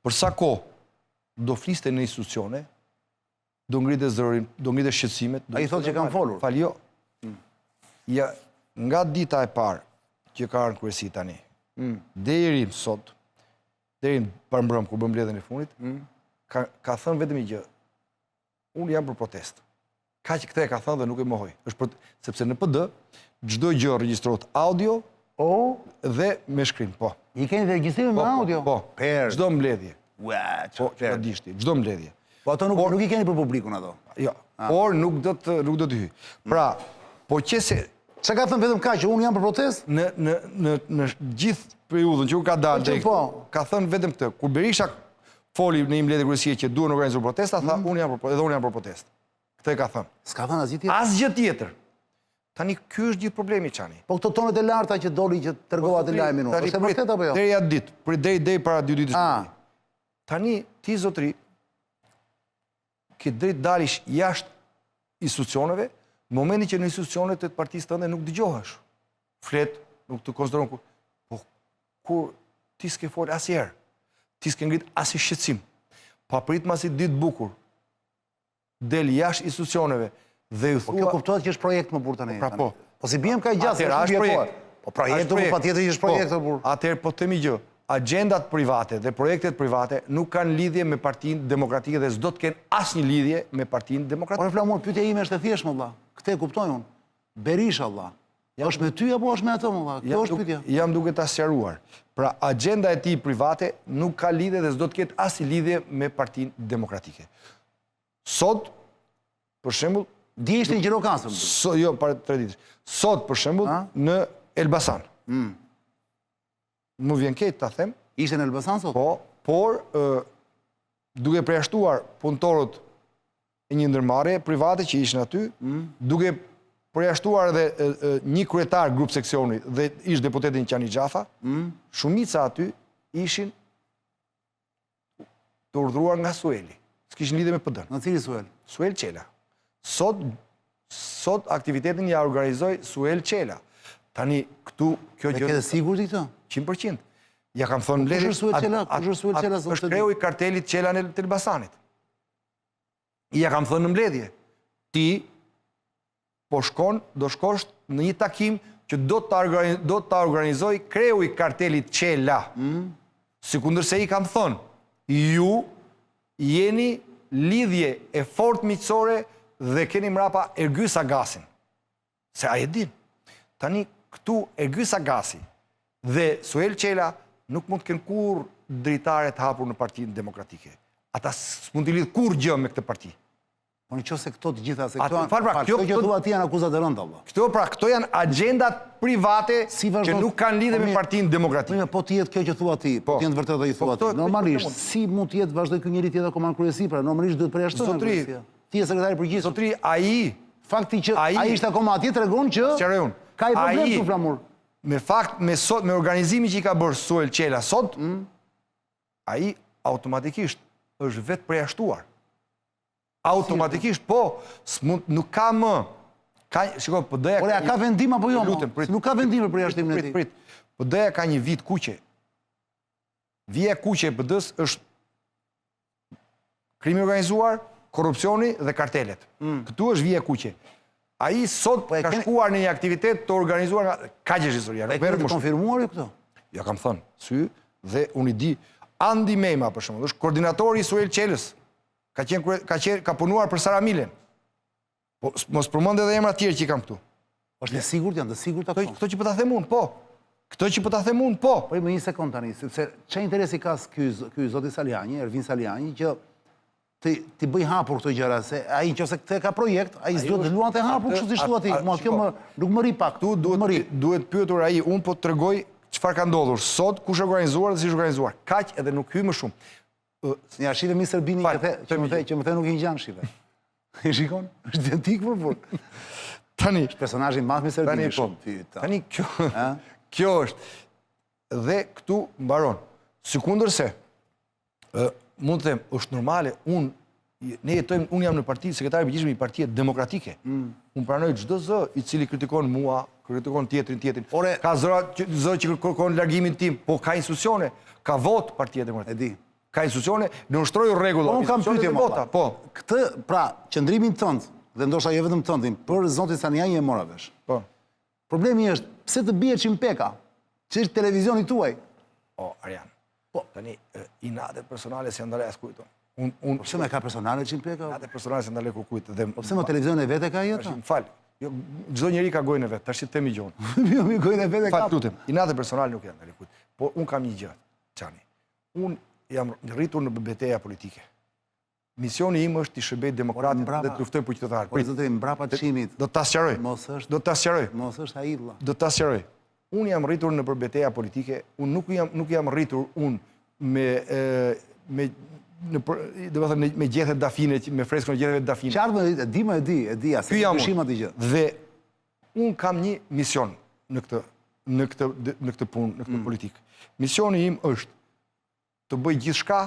Për sa kohë do fliste në institucione, do ngritë zërin, do ngritë shqetësimet. Ai thotë që kanë folur. Fal, jo. Ja, nga dita e parë që ka ardhur në kryesi tani, deri sot, deri në mbrëm kur bëm mbledhjen e fundit, ka thënë vetëm një gjë. Unë jam për protestë. Kaq këtë e ka thënë dhe nuk e mohoj. Sepse në PD çdo gjë regjistrohet audio dhe me shkrim, po. I keni të regjistrimin me audio? Po, çdo mbledhje. Ua, Po, dishti, çdo mbledhje. Po ato nuk i keni për publikun ato. Jo, por nuk do të hy. Pra, po qese Çka ka thënë vetëm kaq që unë jam për protestë? në gjithë periudhën që u ka dalë, ka thënë vetëm këtë. Kur Berisha foli në një mbledhje kryesie që duhen organizuar protesta, tha unë jam për protestë. Këtë e ka thënë. S'ka thënë asgjë tjetër. Asgjë tjetër. Tani ky është gjithë problemi çani. Po këto tonet e larta që doli që tregova të lajmin unë. Është e vërtetë apo jo? Deri atë ditë, deri para 2 ditësh. Tani ti zotëri ke drejt dalish jashtë institucioneve, në momentin që në institucionet të partisë tënde nuk dëgjohesh. Flet, nuk të konsideron kur. Po kur ti s'ke fol asnjëherë. Ti s'ke ngrit asnjë shqetësim. Pa pritmasi ditë bukur. Del jashtë institucioneve dhe ju Po thua. kjo kuptohet që është projekt më burr tani. Pra po. Po si biem ka gjatë, Është projekt. Po projekti po patjetër që është projekt më burr. Atëherë po themi gjë. Agendat private dhe projektet private nuk kanë lidhje me Partinë Demokratike dhe s'do të kenë asnjë lidhje me Partinë Demokratike. Por Flamur, pyetja ime është e thjeshtë, valla. Këtë e kuptoj unë. Berisha, valla. Është me ty apo është me atë, valla? Kjo është pyetja. Jam duke ta sqaruar. Pra, agenda e tij private nuk ka lidhje dhe s'do të ketë asnjë lidhje me Partinë Demokratike. Sot, për shembull, Dje ishte në Gjirokastër. jo, para 3 ditësh. Sot, për shembull, në Elbasan. Më vjen keq ta them, Ishte në Elbasan sot? po, por duke përjashtuar punëtorët e një ndërmarrje private që ishin aty, duke përjashtuar edhe një kryetar grup seksioni dhe ish deputetin Qani Xhafa, shumica aty ishin të urdhëruar nga Sueli. S'kishin lidhje me PD-n. Në cili Suel? Suel Qela. Sot aktivitetin ja organizoi Suel Qela. Tani këtu kjo Me gjë këtë sigurt i këtë? 100%. Ja kam thonë mbledhje. Kush është Suel Qela? Kush është Suel Qela? Është kreu i kartelit Qela në Elbasanit. Ja kam thënë në mbledhje. Ti po do shkosh në një takim që do ta organizoj kreu i kartelit Qela. Sikundërse i kam thënë, ju jeni lidhje e fort miqësore dhe keni mrapa Ergys Agasin. Se a e din. Tani këtu Ergys Agasi dhe Suel Qela nuk mund të kenë kur dritare të hapur në Partinë Demokratike. Ata s'mund të lidh kur gjë me këtë parti. Po në qoftë se këto të gjitha se kjo që thua ti janë akuzat e rënda, valla. Këto janë agendat private që nuk kanë lidhje me Partinë Demokratike. Po të jetë kjo që thua ti, po të jenë vërtetë i thua ti. Normalisht, si mund të jetë vazhdoj ky njeri tjetër komand kryesi, pra normalisht duhet përjashtohet. Zotri, ti je sekretari i përgjithshëm. Zotri, ai fakti që ai ishte akoma atje tregon që ka i problem këtu Flamur. Me fakt, me organizimin që i ka bërë Suel Qela sot, ai automatikisht është vetë përjashtuar. Automatikisht, po, nuk ka më. Shiko, PD-ja... Por ja ka vendim apo jo? Nuk ka vendim për përjashtimin e tij. Prit. PD-ja ka një vit kuqe. Vija kuqe e PD-s është krimi organizuar, korrupsioni dhe kartelet. Këtu është vija kuqe. Ai sot ka shkuar në një aktivitet të organizuar nga... Ka që është historia. E këtë të konfirmuar ju këto? Ja kam thënë, sy, dhe unë i di, Andi Mejma, për shumë, është koordinatori i Suel Qelës, ka punuar për Sara Milen. Po, mos përmend edhe emra tjerë që i kam këtu. Është e sigurt, janë të sigurt ato? Këto që po ta them unë, po. Këto që po ta them unë, po. Po i më një sekund tani, sepse çfarë interesi ka ky zoti Saliani, Ervin Saliani, që ti bëj hapur këto gjëra, se ai nëse këtë ka projekt, ai s'duhet të luante hapur, kështu si thua ti. Mua kjo nuk më ri pak. Tu duhet pyetur ai, unë po tregoj çfarë ka ndodhur sot, kush është organizuar dhe si është organizuar. Kaq edhe nuk hy më shumë. Ja, shive Mr. Bini që më the nuk i ngjan shive. E shikon? Është identik për fort. Tani, personazhi i madh Mr. Bini shumë. Tani kjo është. Dhe këtu mbaron. Sikundërse, mund të them, është normale, ne jetojmë, unë jam në parti, sekretari i përgjithshëm i Partie Demokratike. Unë pranoj çdo zë i cili kritikon mua, kritikon tjetrin. Ka zë që kërkon largimin tim, po ka institucione, ka vot Partia Demokratike. E di. Ka institucione, në ushtrojë rregulla. Unë kam pyetje vota, po. Këtë, pra, qëndrimin tënd, dhe ndoshta jo vetëm tëndin, për zotin Saliani e mora vesh. Po. Problemi është, pse të bie Qimpeka, që është televizioni tuaj? O, Arjan, tani, inatet personale si andale as kujto. Po pse me ka personale Qimpeka? Inatet personale si andale ku kujto. Po pse me televizionin e vete ka jetë? Fal, çdo njeri ka gojën e vet, tash temi gjon. Jo, mi gojën e vete ka. Fal lutem, inatet personale nuk janë andale kujto. Po un kam një gjë, Çani. Un jam rritur në betejë politike. Misioni im është të shërbej demokratët dhe të luftoj për qytetarët. Po zotë mbrapa çimit. Do ta sqaroj. Do ta sqaroj. Mos është ai vëlla. Do ta sqaroj. Unë jam rritur në betejë politike, unë nuk jam rritur me gjethet dafine, me freskën e gjethet dafine. Qartë, e di, asë përshim atë gjë. Dhe unë kam një mision në këtë punë, në këtë politikë. Misioni im është të bëj gjithçka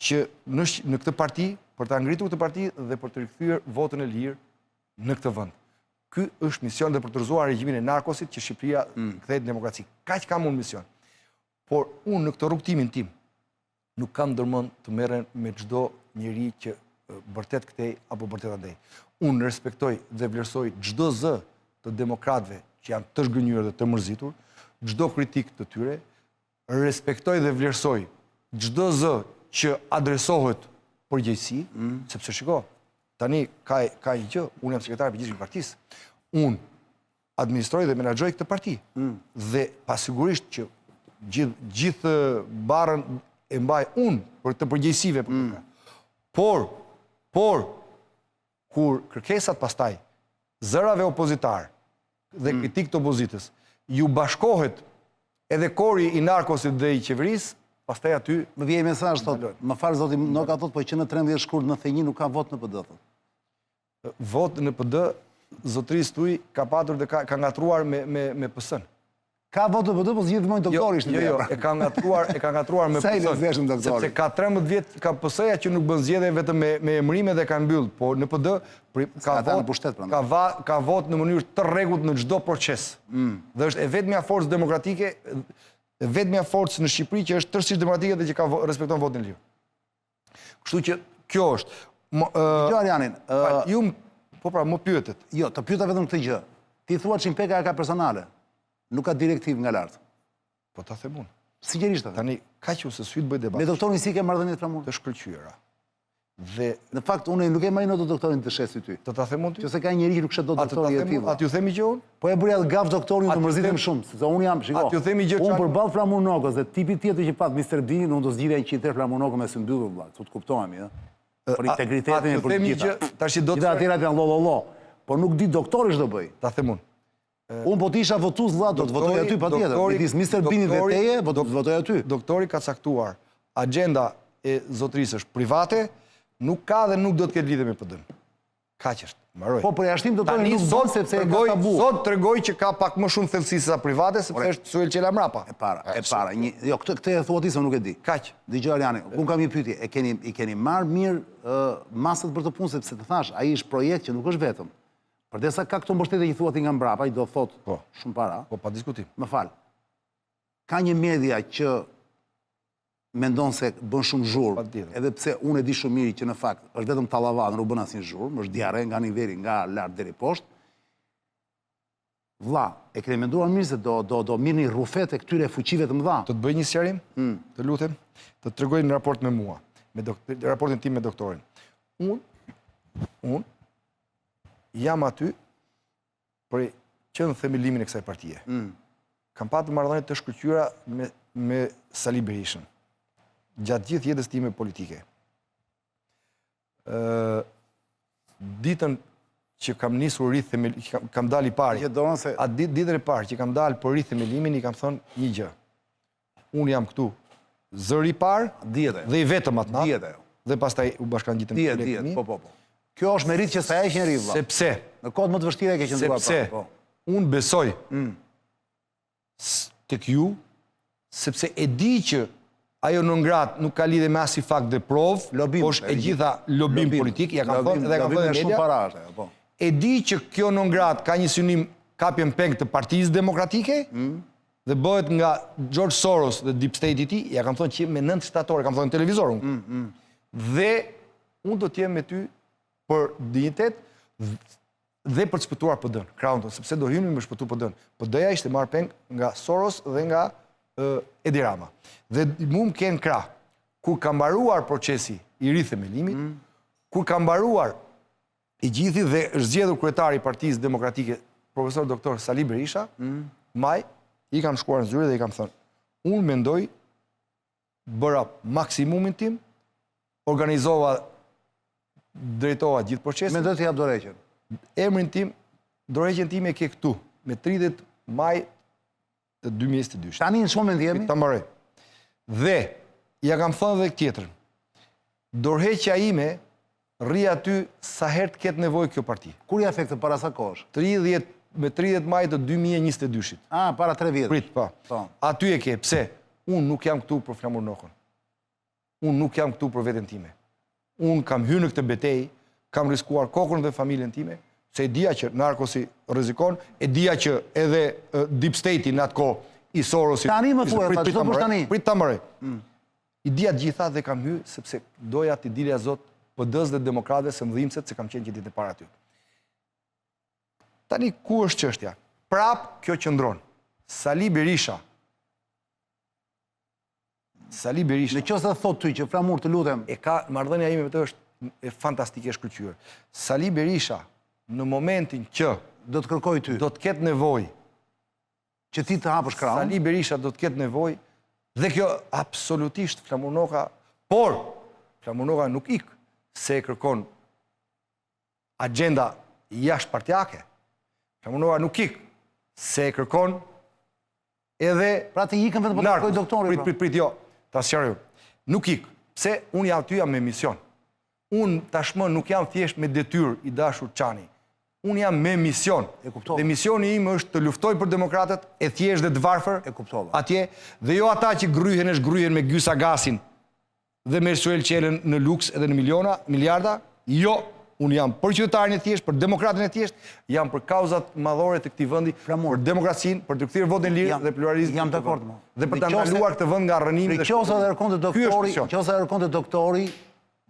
që në këtë parti, për ta ngritur këtë parti dhe për të rikthyer votën e lirë në këtë vend. Ky është mision dhe për të rrëzuar regjimin e narkosit që Shqipëria kthehet në demokraci. Kaq kam unë mision. Por unë në këtë rrugtimin tim nuk kam ndërmend të merren me çdo njeri që vërtet kthej apo vërtet andej. Unë respektoj dhe vlerësoj çdo zë të demokratëve që janë të zhgënjur dhe të mërzitur, çdo kritik të tyre, respektoj dhe vlerësoj çdo zë që adresohet përgjegjësi, sepse shiko, tani ka një gjë, unë jam sekretari i përgjithshëm i partisë. Unë administroj dhe menaxhoj këtë parti. Dhe pasigurisht që gjithë barën e mbaj unë për të përgjegjësive për këtë. Por kur kërkesat pastaj zërave opozitar dhe kritik të opozitës ju bashkohet edhe kori i narkosit dhe i qeverisë, pastaj aty më vjen mesazh thotë, më fal zoti Noka thotë, po që në 13 shkurt 91 nuk ka vot në PD thotë. Vot në PD, zotërisë tuaj ka patur dhe ka ngatruar me PS-n. Ka vot në PD, po gjithmonë doktori ishte. Jo, e ka ngatruar me PS-n. Sepse ka 13 vjet ka PS-ja që nuk bën zgjedhje vetëm me emrime dhe ka mbyll, po në PD ka vot në mënyrë të rregullt në çdo proces. Dhe është e vetmja forcë demokratike, vetmja forcë në Shqipëri që është tërësisht demokratike dhe që ka respekton votin e lirë. Kështu që kjo është. Jo, Arjanin. Po pra, më pyetet. Jo, të pyeta vetëm këtë gjë. Ti thua Qimpeka ka personale. Nuk ka direktiv nga lartë. Po ta them unë. Sinqerisht. Tani, kaq ose s'hyt bëj debat. Me doktorin si ke marrëdhënie të flamur? Të shkëlqyera. Dhe në fakt unë nuk e marr dot doktorin të shesi ty. Do ta them unë ty. Qëse ka njëri që nuk shet dot doktorin e tij. Atë ju themi gjë unë? Po e bëri atë gaf doktorin të mërzitem shumë, sepse unë jam, shiko. Atë ju themi gjë. Unë përballë Flamur Nokës dhe tipi tjetër që pat Mr. Bini, unë do zgjidhja një qytet Flamur Nokë me së mbyllur vëlla. Tu të kuptohemi, ëh. Për integritetin e politikës. Tash do të gjithë atyrat janë lololo. Po nuk di doktori ç'do bëj. Ta them unë. Unë po të isha votues vëlla, do të votoj aty patjetër. Midis Mr. Bini dhe teje, do të votoj aty. Doktori ka caktuar agjenda e zotërisë është private. Nuk ka dhe nuk do të ketë lidhje me PD-n. Kaq është, mbaroj. Po përjashtim doktori nuk bën sepse ka tabu. Sot tregoj që ka pak më shumë thellësi se sa private, sepse është Suel Qela mrapa. E para. Jo, këtë e thua ti se nuk e di. Kaq. Dgjoj Arjani, unë kam një pyetje, i keni marrë mirë masat për të punë sepse të thash, ai është projekt që nuk është vetëm. Përdesa ka këto mbështetje që thua ti nga mbrapa, ai do thotë shumë para. Po, pa diskutim. Më fal. Ka një media që mendon se bën shumë zhurmë, edhe pse unë e di shumë mirë që në fakt është vetëm tallavadë, nuk bën asnjë zhurmë, është diare nga niveli nga lart deri poshtë. Vlla, e keni menduar mirë se do mirëni rrufet e këtyre fuqive të mëdha? Të të bëj një sqarim, të lutem, të të tregoj në raport me mua, raportin tim me doktorin. Unë jam aty për që në themelimin e kësaj partije. Kam patur marrëdhënie të shkëlqyera me Sali Berishën, gjatë gjithë jetës time politike. Ditën që kam nisur rrith themelimin, kam dalë i pari. Ditën e parë që kam dalë për rrith themelimin, i kam thënë një gjë. Unë jam këtu zëri i parë dhe i vetëm atë natë. Dhe pastaj u bashkangjitëm me kolegët mi. Po. Kjo është merit që sa e njeri, vlla. Sepse në kohët më të vështira e ke qenë Sepse unë besoj tek ju, sepse e di që ajo në ngrat nuk ka lidhe me asnjë fakt dhe provë, po është e gjitha lobim politik, ja kam thënë dhe kam thënë në media. E di që kjo në ngrat ka një synim kapjen peng të Partisë Demokratike dhe bëhet nga George Soros dhe Deep State i tij, ja kam thënë që me 9 shtatore, kam thënë në televizor unë. Dhe unë do t'jem me ty për dignitet dhe për të shpëtuar PD-n, krahun, sepse do hynim me shpëtu PD-n. PD-ja ishte marrë peng nga Soros dhe nga Edi Rama. Dhe mu më kenë krah, kur ka mbaruar procesi i rithemelimit, kur ka mbaruar i gjithi dhe është zgjedhur kryetari i Partisë Demokratike, profesor doktor Sali Berisha, maj, i kam shkuar në zyre dhe i kam thënë, unë mendoj, bëra maksimumin tim, organizova, drejtova gjithë procesin. Mendoj të jap dorëheqjen. Emrin tim, dorëheqjen time ke këtu, me 30 maj të 2022. Tani në shumë mend jemi? Ta mbaroj. Dhe, ja kam thënë dhe tjetrën, dorëheqja ime rri aty sa herë të ketë nevojë kjo parti. Kur ja fekte para sa kohësh? Me 30 maj të 2022. Para 3 vjetësh. Prit, po. Aty e ke, pse? Unë nuk jam këtu për Flamur Nokën. Unë nuk jam këtu për veten time. Unë kam hyrë në këtë betejë, kam riskuar kokën dhe familjen time, se e dija që narkosi rrezikon, e dija që edhe Deep State-i në atë kohë i Sorosit. Tani më thuaj, çfarë do bësh tani? Prit ta mbaroj. I dija gjitha dhe kam hyrë sepse doja t'i dilja zot PD-s dhe demokratëve së mdhimset se kam qenë që ditë e para aty. Tani ku është çështja? Prap kjo qëndron. Sali Berisha. Në qoftë të thotë ty që Flamur, të lutem. E ka, marrëdhënia ime me të është e fantastike e shkëlqyer. Sali Berisha, në momentin që do të kërkoj ty, do të ketë nevojë që ti të hapësh krahun. Sali Berisha do të ketë nevojë, dhe kjo absolutisht Flamur Noka, por Flamur Noka nuk ik se e kërkon agenda jashtëpartiake. Flamur Noka nuk ik se e kërkon edhe pra ti ikën vetëm për të kërkoj doktorin. Prit, jo. Ta sqaroj. Nuk ik. Pse unë jam aty jam me mision. Unë tashmë nuk jam thjesht me detyrë i dashur Çani. Unë jam me mision. Dhe misioni im është të luftoj për demokratët, e thjesht dhe të varfër. E kuptova. Atje, dhe jo ata që gryhen me Gysa Gasin dhe me Suel Qelen në luks edhe në miliarda. Jo, unë jam për qytetarin e thjesht, për demokratën e thjesht, jam për kauzat madhore të këtij vendi, për demokracinë, për të kthyer votin lirë dhe pluralizmin. Jam dakord më. Dhe për ta ndaluar këtë vend nga rrënimi dhe qoftë edhe kërkonte doktori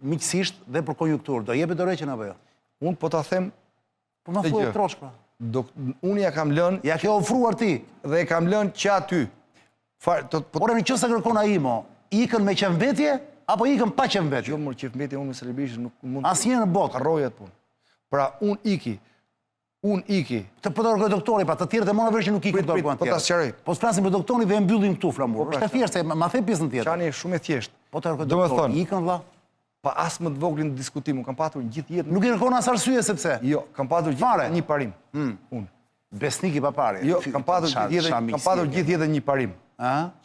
miqësisht dhe për konjunkturë, do jepet dorëheqjen apo jo? Unë po ta them, po më thuaj trosh pra. Unë ja kam lënë, ja ke ofruar ti dhe e kam lënë që aty. Por nëse kërkon ai mo, ikën me qenvetje apo ikën pa qenvetje? Jo, më qenvetje unë me Sali nuk mund. Asnjë në botë. Harroja atë punë. Pra unë iki. Të po të kërkoj doktori, pa të tjerët e mora vesh që nuk ikën doktorin tjetër. Po ta sqaroj. Po flasim për doktorin dhe e mbyllim këtu Flamur. Është e thjeshtë, ma the pjesën tjetër. Çani është shumë e thjeshtë. Po të kërkoj doktorin, ikën vlla. Pa as më të voglin diskutim, unë kam patur gjithë jetën. Nuk i kërkon as arsye sepse. Jo, kam patur gjithë një parim. Unë. Besnik i pa parë. Jo, kam patur gjithë jetën një parim.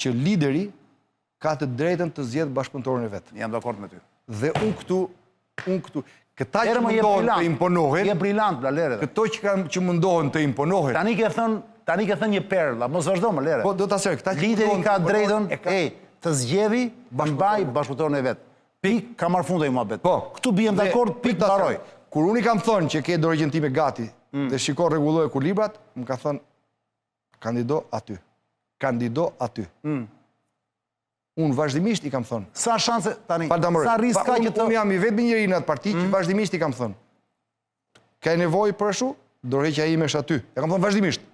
Që lideri ka të drejtën të zgjedhë bashkëpunëtorin e vet. Jam dakord me ty. Dhe unë këtu, këta që mundohen të imponohen, je brillant, bla Lere. Këto që mundohen të imponohen. Tani ke thënë një perla, mos vazhdo më Lere. Po do ta sqaroj, këta që lideri ka drejtën të zgjedhë mbaj bashkëpunëtorin e vet. Pik, ka marrë fund ai muhabet. Po, këtu bijem dakord, pik mbaroj. Kur unë i kam thënë që ke dorëheqjen time gati dhe shiko rregulloje kur librat, më ka thënë kandido aty. Kandido aty. Unë vazhdimisht i kam thënë. Sa shanse tani? Sa risk ka që të unë jam i vetmi njeri në atë parti që vazhdimisht i kam thënë. Ka nevojë për ashtu, dorëheqja ime është aty. E kam thënë vazhdimisht.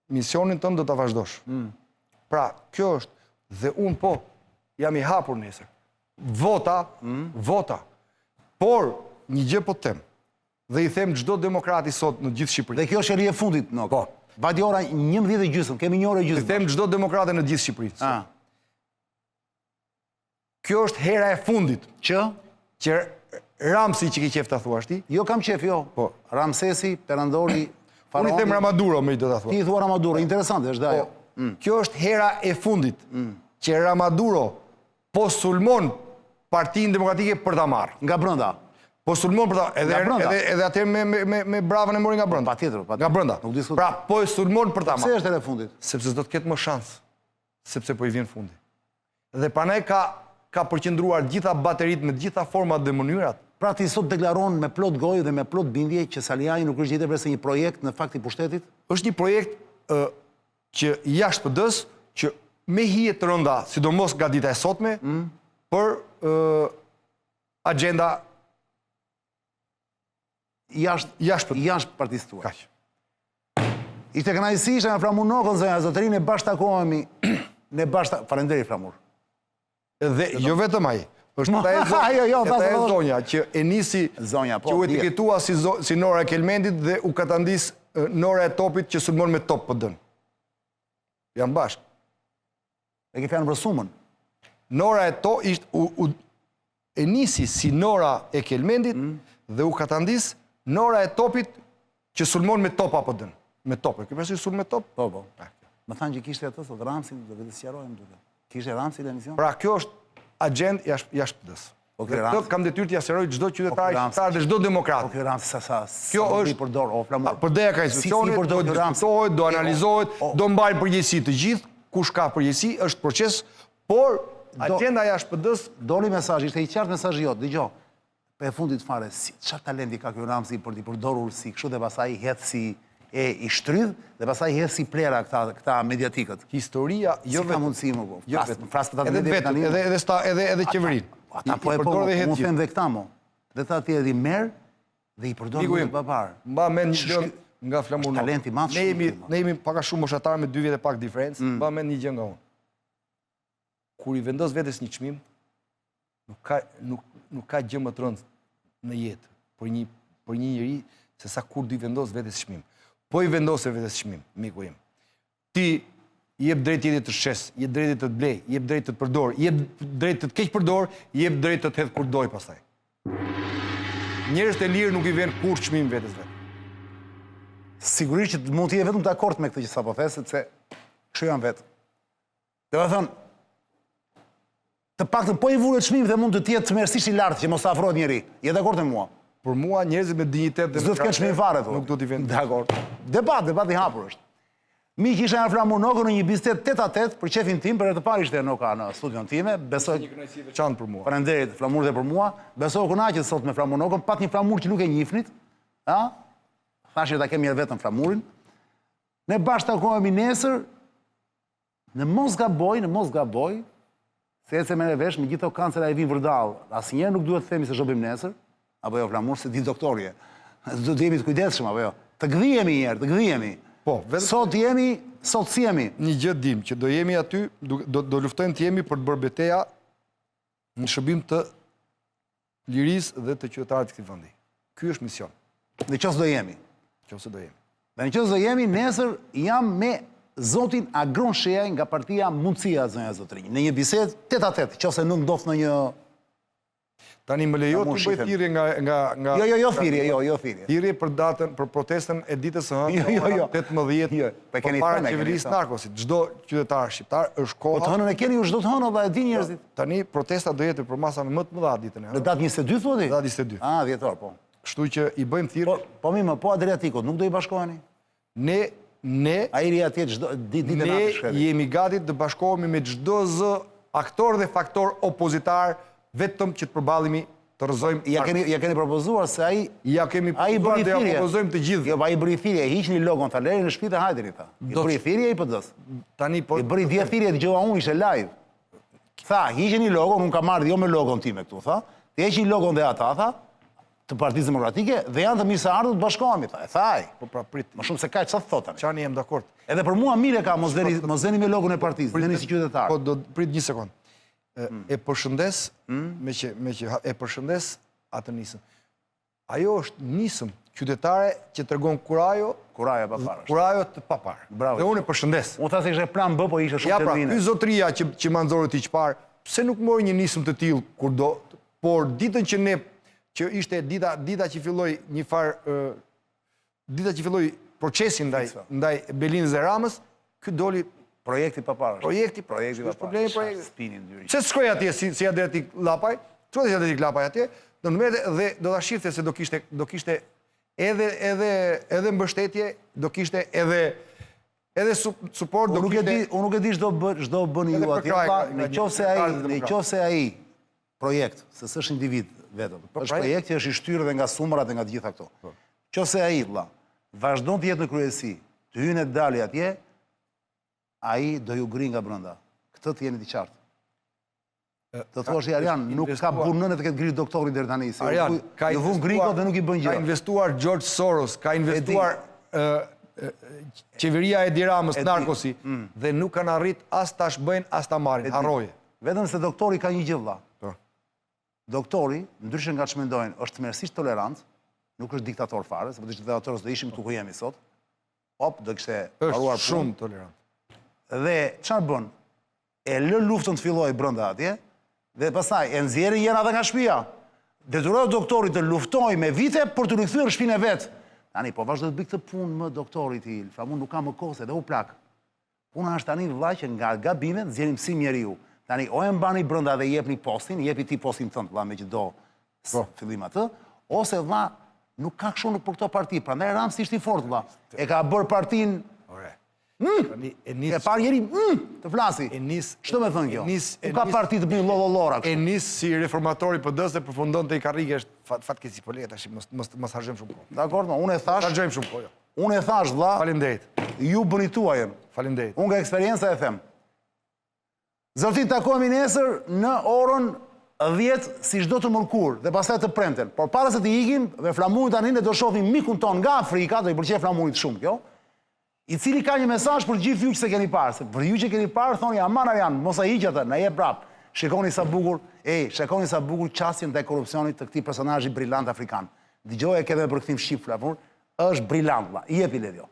misionin tënë do të vazhdosh. Pra, kjo është, dhe unë po, jam i hapur nesër. Vota, por një gjë po të them, dhe i them çdo demokrati sot në gjithë Shqipërinë. Dhe kjo është e fundit, Nok. Po. Vati ora 11:30, kemi 1 orë I gjysmë. them çdo demokrati në gjithë Shqipërinë. Kjo është hera e fundit që Ramsi që ki qef të thuash ti. Jo kam qef, jo. Po. Ramsesi, Perandori, Unë i them Ramaduro, me i do të thua. Ti i thua Ramaduro, interesante është da jo. Kjo është hera e fundit që Ramaduro po sulmon Partinë Demokratike për ta marrë. Nga brenda. Po sulmon për ta, edhe atë me bravën e mori nga brenda. Patjetër, Nga brenda. Pra, po e sulmon për ta marrë. Pse është hera e fundit? Sepse s'do të ketë më shans, sepse po i vjen fundi. Dhe pranaj ka përqendruar gjitha baterit me gjitha format dhe mënyrat. Pra ti sot deklaron me plot gojë dhe me plot bindje që Saliani nuk është gjithë se një projekt në fakt i pushtetit? Është një projekt që jashtë PD-s, që me hije të rënda, sidomos nga dita e sotme, për agenda jashtë partisë tuaj. kaq. Ishte kënaqësi ishte me Flamur Nokën, zonja Zotëri, ne bashkëtakohemi, falenderi Flamur. Dhe jo vetëm ai. Është ata e zonja që e nisi, që u etiketua si Nora e Kelmendit dhe u katandis Nora e Topit që sulmon me top PD-n. Janë bashkë. E ke fjanë për sumën? Nora e Topit e nisi si Nora e Kelmendit dhe u katandis Nora e Topit që sulmon me top PD-n. Me top. E këpërsi sulm me top? Po. Më thanë që kishte atë, sot Ramsin, do vetë sqarojmë duke. Kishte Ramsi në emision? Pra, kjo është agent jashtë PD-s. Këtë kam detyrë t'ja sqaroj çdo qytetar shqiptar dhe çdo demokrat. Po kjo Ramsi sa kjo është përdor o Flamur. Përdeja ka institucionit, do diskutohet, do analizohet, do mbajnë përgjegjësi të gjithë, kush ka përgjegjësi, është proces, por agenda jashtë PD-s doli mesazh, ishte i qartë mesazhi jot, dëgjoj. Për e fundit fare, çfarë talenti ka ky Ramsi për t'i përdorur si kështu dhe pastaj hedh si i shtrydh dhe pastaj hedh si plera këta mediatikët. Historia jo vetëm mundësi më po. Flas për ta vetë, edhe qeverinë. Ata po e po, unë them dhe këta mo. Dhe ta ti edhe i merr dhe i përdor me papar. Mba mend një gjë nga Flamur Nokë. Talenti madh shumë. Ne jemi pak a shumë moshatar me 2 vjet e pak diferencë. Mba mend një gjë nga unë. Kur i vendos vetes një çmim, nuk ka gjë më të rëndë në jetë për një njeri se sa kur do i vendos vetes çmim. Po i vendose vetes çmim, miku im. Ti jep drejt jetës të shes, jep drejt të blej, jep drejt të përdor, jep drejt të keq përdor, jep drejt të hedh kur doj pastaj. Njerëzit e lirë nuk i vjen kur çmim vetes vet. Sigurisht që mund të je vetëm dakord me këtë që sapo the, sepse kështu janë vetë. Do të thonë, të paktën po i vulet çmim dhe mund të jetë tmerrsisht i lartë që mos afrohet njëri. Je dakord me mua? Për mua njerëzit me dinjitet dhe s'do të kenë çmim fare thonë. Nuk do t'i vjen. Dakord. Debat i hapur është. Mi kisha në Flamur Nokën në një bisedë tet-a-tet për qefin tim, për e të parë ishte Noka në studion time, besoj një kënaqësi veçantë për mua. Faleminderit Flamur dhe për mua. Besoj kënaqet sot me Flamur Nokën, pat një Flamur që nuk e njifnit, ëh? Thashë ta kemi vetëm Flamurin. Ne bashkëtakohemi nesër në mos gaboj, se ecë me vesh me gjithë kancera e vin vërdall. Asnjëherë nuk duhet të themi se shobim nesër, apo jo Flamur se di doktorje. Do të jemi të kujdesshëm apo jo. Të gdhihemi një herë, të gdhihemi. Po, sot si jemi. Një gjë dim, që do jemi aty, do luftojmë të jemi për të bërë betejë në shërbim të lirisë dhe të qytetarëve të këtij vendi. Ky është mision. Në qoftë do jemi. Dhe në qoftë do jemi, nesër jam me zotin Agron Sheaj nga partia Mundësia, zonja Zotrinj. Në një bisedë tet-a-tet, nëse nuk ndoft në një. Tani më lejo të bëj thirrje nga Jo thirrje. Thirrje për datën, për protestën e ditës së hënë, 18 përpara qeverisë narkosit. Çdo qytetar shqiptar është koha. Po të hënën e keni, ju çdo të hënë, e din njerëzit. Tani protesta do jetë për masa më të mëdha ditën e hënë. Në datë 22 thotë? Datë 22. Ah, dhjetor, po. Kështu që i bëjmë thirrje. Po mirë, po Adriatikut nuk do i bashkoheni? Ne ajri atje çdo ditë natë shkret. Ne jemi gati të bashkohemi me çdo zë aktor dhe faktor opozitar vetëm që të përballemi të rrëzojmë. Ja keni propozuar se ai propozuar dhe ja propozojmë të gjithë. Jo, ai bëri thirrje, hiqni logon tha leri në shtëpi të hajderit tha. I bëri thirrje i PD-s. Tani po. I bëri 10 thirrje dëgjova unë ishte live. Tha, hiqni logon, unë kam marrë jo me logon time këtu tha. Të heqni logon dhe ata tha. të Partisë Demokratike dhe janë të mirëseardhur të bashkohemi, tha. E thaj. Po pra prit. Më shumë se kaq, sa thot tani. Çani jam dakord. Edhe për mua mirë ka mos deni me logon e partisë, deni si qytetar. Po do prit një sekond. E përshëndes, me që e përshëndes atë nisëm. Ajo është nisëm qytetare që tregon kurajo Kuraja të papar. Bravo. Dhe unë e përshëndes. Unë tha se ishte plan B, po ishte shumë Ja pra, termine. ky zotria që ma nxorët i çpar, pse nuk mori një nisëm të tillë kur do, por ditën që ishte dita që filloi një farë dita që filloi procesi ndaj Belinës dhe Ramës, ky doli Projekti papar. Projekti papar. Problemi projekti. Spinin dyri. Pse s'shkoj atje si Adriatik Llapaj? Çfarë si Adriatik Llapaj atje? Do në merrte dhe do ta shifte se do kishte edhe mbështetje, do kishte edhe support, do kishte. Unë nuk e di ç'do bëni ju atje. Në qoftë se ai projekt, se s'është individ vetëm. Është projekt që është i shtyrë dhe nga sumrat dhe nga të gjitha këto. Qoftë se ai vazhdon të jetë në kryesi, të hyjnë të dalë atje, ai do ju gri nga brenda. Këtë të jeni të qartë. Të thuash Arjan, nuk ka punën të ketë gri doktorin deri tani. Arjan, ka ju vun griko dhe nuk i bën gjë. Ka investuar George Soros, ka investuar qeveria e Edi Ramës, narkosi, dhe nuk kanë arrit as ta shbëjnë, as ta marrin. Harroje. Vetëm se doktori ka një gjë vëlla. Doktori, ndryshe nga ç'mendojnë, është tmerësisht tolerant, nuk është diktator fare, sepse ishte diktator do ishim këtu ku jemi sot. Hop, do kishte haruar shumë tolerant. Dhe çfarë bën? E lë luftën të fillojë brenda atje, dhe pastaj e nxjerrin jera edhe nga shtëpia. Detyroi doktorit të luftojë me vite për të rikthyer në shtëpinë e vet. Tani po vazhdo të bëj këtë punë më doktorit i il, famun nuk ka më kohë edhe u plak. Puna është tani vëlla që nga gabimet nxjerrim si njeriu. Tani o e mbani brenda dhe jepni postin, jepi ti postin tënd vëlla me që do fillim atë, ose vëlla nuk ka kështu për këto parti. Prandaj Ramsi ishte i fortë vëlla. E ka bërë partin e parë njeri të flasi. Ç'do me thënë kjo? Nuk ka parti të bëjnë lollora. E nis si reformatori PD-s dhe përfundon te i karrige është fatkeqësi po lehet tash mos harxojmë shumë kohë. Dakor, unë e thash. Harxojmë shumë kohë. Unë e thash vëlla. Faleminderit. Ju bëni tuajën. Faleminderit. Unë nga eksperienca e them. Zoti takohemi nesër në orën 10 si çdo të mërkur dhe pastaj të premten. Por para se të ikim, me Flamurin tani ne do shohim mikun ton nga Afrika, do i pëlqej Flamurit shumë kjo. I cili ka një mesazh për gjithë ju që se keni parë. Se për ju që keni parë, thoni aman Arjan, mos a hiq atë, na jep prap. Shikoni sa bukur, shikoni sa bukur qasjen ndaj korrupsionit të këtij personazhi brillant afrikan. Dëgjoje edhe për kthim shqip Flamur, është brillant vëlla. I jepi Ledio.